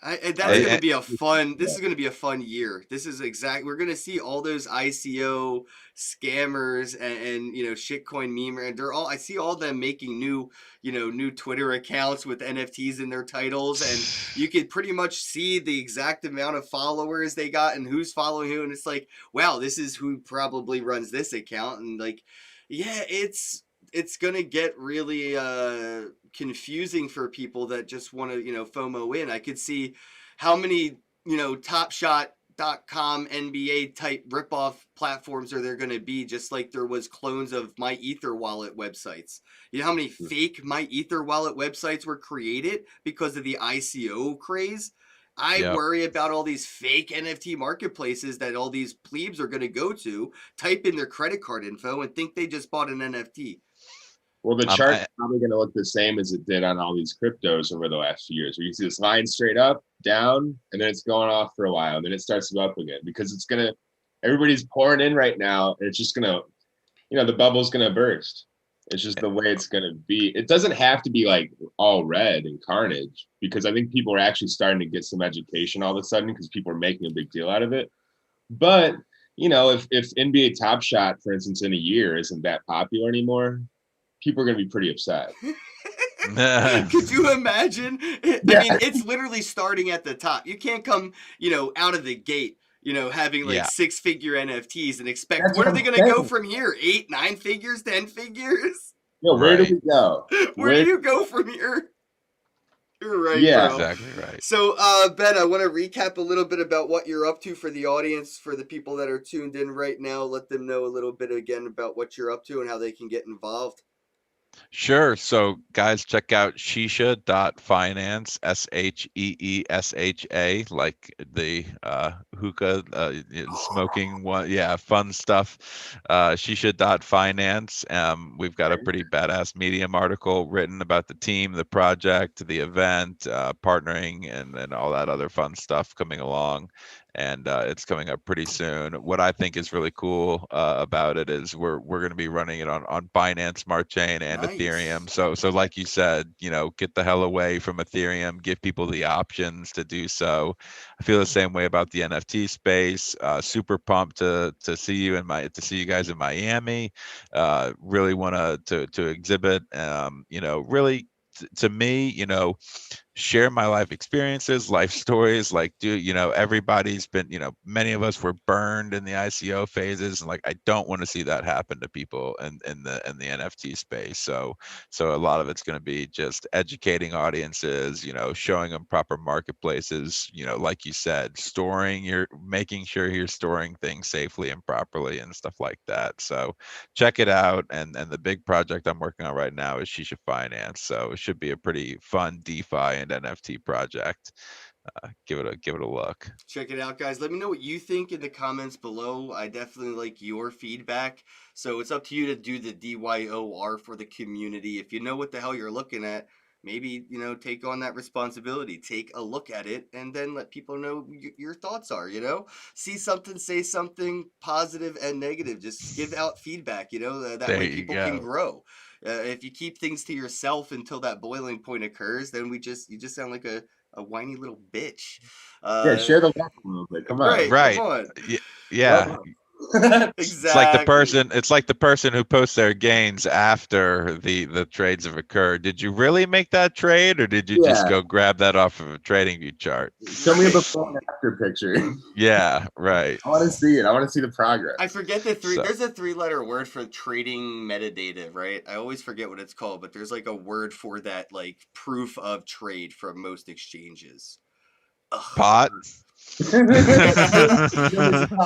That's going to be a fun. This is going to be a fun year. This is we're going to see all those ICO scammers and you know, shitcoin memer, and they're all. I see all them making new Twitter accounts with NFTs in their titles, and you can pretty much see the exact amount of followers they got and who's following who, and it's like, wow, this is who probably runs this account, and like, yeah, it's going to get really confusing for people that just want to, you know, FOMO in. I could see how many, you know, TopShot.com NBA type ripoff platforms are there going to be, just like there was clones of My Ether wallet websites. You know how many fake My Ether wallet websites were created because of the ICO craze? I worry about all these fake NFT marketplaces that all these plebes are going to go to, type in their credit card info, and think they just bought an NFT. Well, the chart's probably going to look the same as it did on all these cryptos over the last few years, where you see this line straight up, down, and then it's going off for a while, and then it starts to go up again, because everybody's pouring in right now, and it's just going to, you know, the bubble's going to burst. It's just the way it's going to be. It doesn't have to be like all red and carnage, because I think people are actually starting to get some education all of a sudden, because people are making a big deal out of it. But, you know, if NBA Top Shot, for instance, in a year isn't that popular anymore, people are going to be pretty upset. Could you imagine? I mean, it's literally starting at the top. You can't come, you know, out of the gate, you know, having like 6-figure NFTs and expect, where are they going to go from here? 8, 9 figures, 10 figures? Yeah, where do we go? Where do you go from here? You're right, bro. Exactly right. So, Ben, I want to recap a little bit about what you're up to for the audience, for the people that are tuned in right now. Let them know a little bit again about what you're up to and how they can get involved. Sure. So guys, check out shisha.finance, SHEESHA, like the hookah, smoking one. Yeah, fun stuff. Shisha.finance. We've got a pretty badass Medium article written about the team, the project, the event, partnering, and all that other fun stuff coming along. And it's coming up pretty soon. What I think is really cool about it is we're going to be running it on Binance Smart Chain and Ethereum. So like you said, you know, get the hell away from Ethereum, give people the options to do so. I feel the same way about the NFT space. Super pumped to see you guys in Miami. Really want to exhibit. You know, really to me, you know, share my life experiences, life stories. Like, you know, everybody's been, you know, many of us were burned in the ICO phases, and like, I don't want to see that happen to people in the NFT space. So a lot of it's going to be just educating audiences, you know, showing them proper marketplaces, you know, like you said, making sure you're storing things safely and properly and stuff like that. So check it out. And the big project I'm working on right now is Shisha Finance. So it should be a pretty fun DeFi and NFT project. Give it a look. Check it out, guys. Let me know what you think in the comments below. I definitely like your feedback. So it's up to you to do the DYOR for the community. If you know what the hell you're looking at, maybe, you know, take on that responsibility. Take a look at it and then let people know your thoughts are, you know. See something, say something positive and negative. Just give out feedback, you know. That way people can grow. If you keep things to yourself until that boiling point occurs, then you just sound like a whiny little bitch. Share the love a little bit. Come on. Right. Come on. Yeah. Exactly. It's like the person. It's like the person who posts their gains after the trades have occurred. Did you really make that trade, or did you just go grab that off of a trading view chart? Show me a before and after picture. Yeah, right. I want to see it. I want to see the progress. I forget the three. There's a 3-letter word for trading metadata, right? I always forget what it's called, but there's like a word for that, like proof of trade from most exchanges. Ugh. Pot.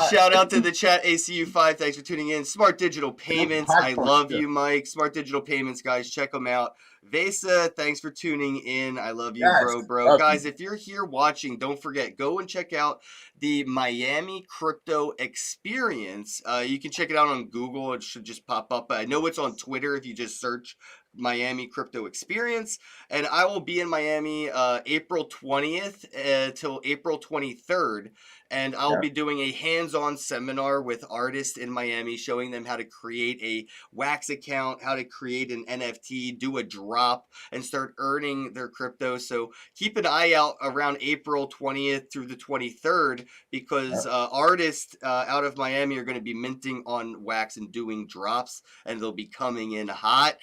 Shout out to the chat, ACU5. Thanks for tuning in. Smart Digital Payments. I love you, Mike. Smart Digital Payments, guys. Check them out. Vesa, thanks for tuning in. I love you, bro. Guys, if you're here watching, don't forget, go and check out the Miami Crypto Experience. You can check it out on Google. It should just pop up. I know it's on Twitter if you just search Miami Crypto Experience, and I will be in Miami April 20th till April 23rd, and I'll be doing a hands-on seminar with artists in Miami, showing them how to create a Wax account, how to create an NFT, do a drop, and start earning their crypto. So keep an eye out around April 20th through the 23rd, because artists out of Miami are going to be minting on Wax and doing drops, and they'll be coming in hot.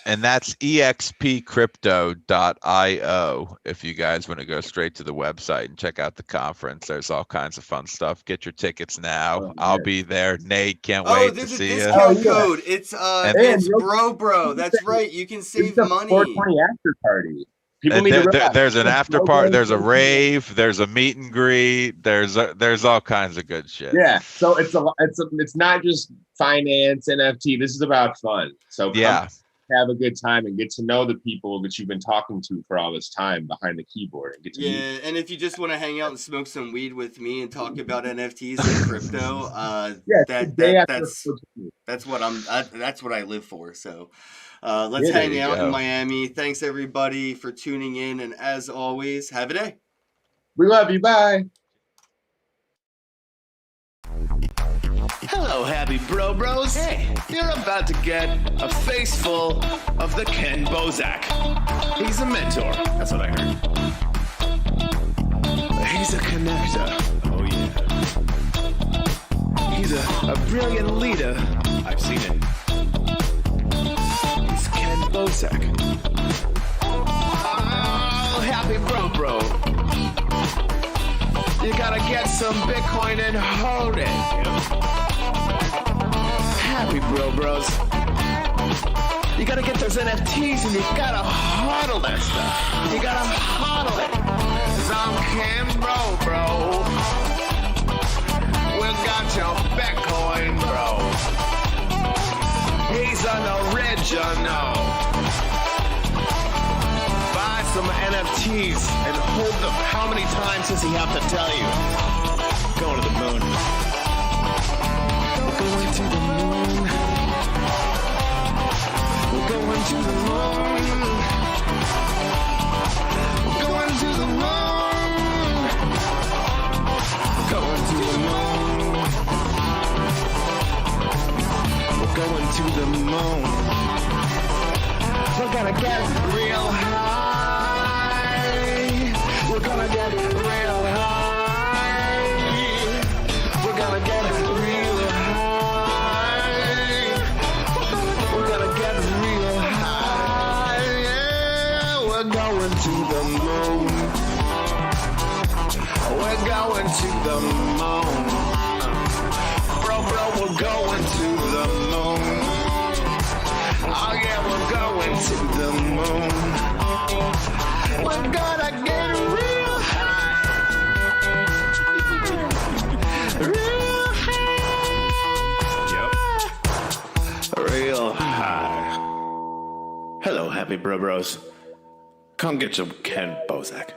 And that's expcrypto.io if you guys want to go straight to the website and check out the conference. There's all kinds of fun stuff. Get your tickets now. I'll be there. Nate, can't wait to see you. There's a discount code. It's bro. That's right. You can save money. 420 after party. There's an after party. There's a rave. There's a meet and greet. There's all kinds of good shit. Yeah. So it's not just finance, NFT. This is about fun. So have a good time and get to know the people that you've been talking to for all this time behind the keyboard. And get to meet. And if you just want to hang out and smoke some weed with me and talk about NFTs and crypto, that's what I live for. So let's hang out in Miami. Thanks everybody for tuning in, and as always, have a day. We love you. Bye. Hello, happy bros. Hey, you're about to get a face full of the Ken Bozak. He's a mentor. That's what I heard. He's a connector. Oh, yeah. He's a brilliant leader. I've seen it. He's Ken Bozak. Oh, happy bro. You gotta get some Bitcoin and hold it. Happy bros. You gotta get those NFTs and you gotta hodl that stuff. You gotta hodl it. Some Ken bro. We got your Bitcoin, bro. He's an original. Buy some NFTs and hold them. How many times does he have to tell you? Going to the moon. We're going to the moon. We're going to the moon. We're going to the moon. Going to the moon. We're going to the moon. We're gonna get real high. We're gonna get real high. We're gonna get real high. We're gonna get real high. Yeah, we're going to the moon. We're going to the moon. Bro, we're going to the moon. Oh yeah, we're going to the moon. We're gonna get real high. Real high. Yep. Real high. Hello, happy bros. Come get some Ken Bozak.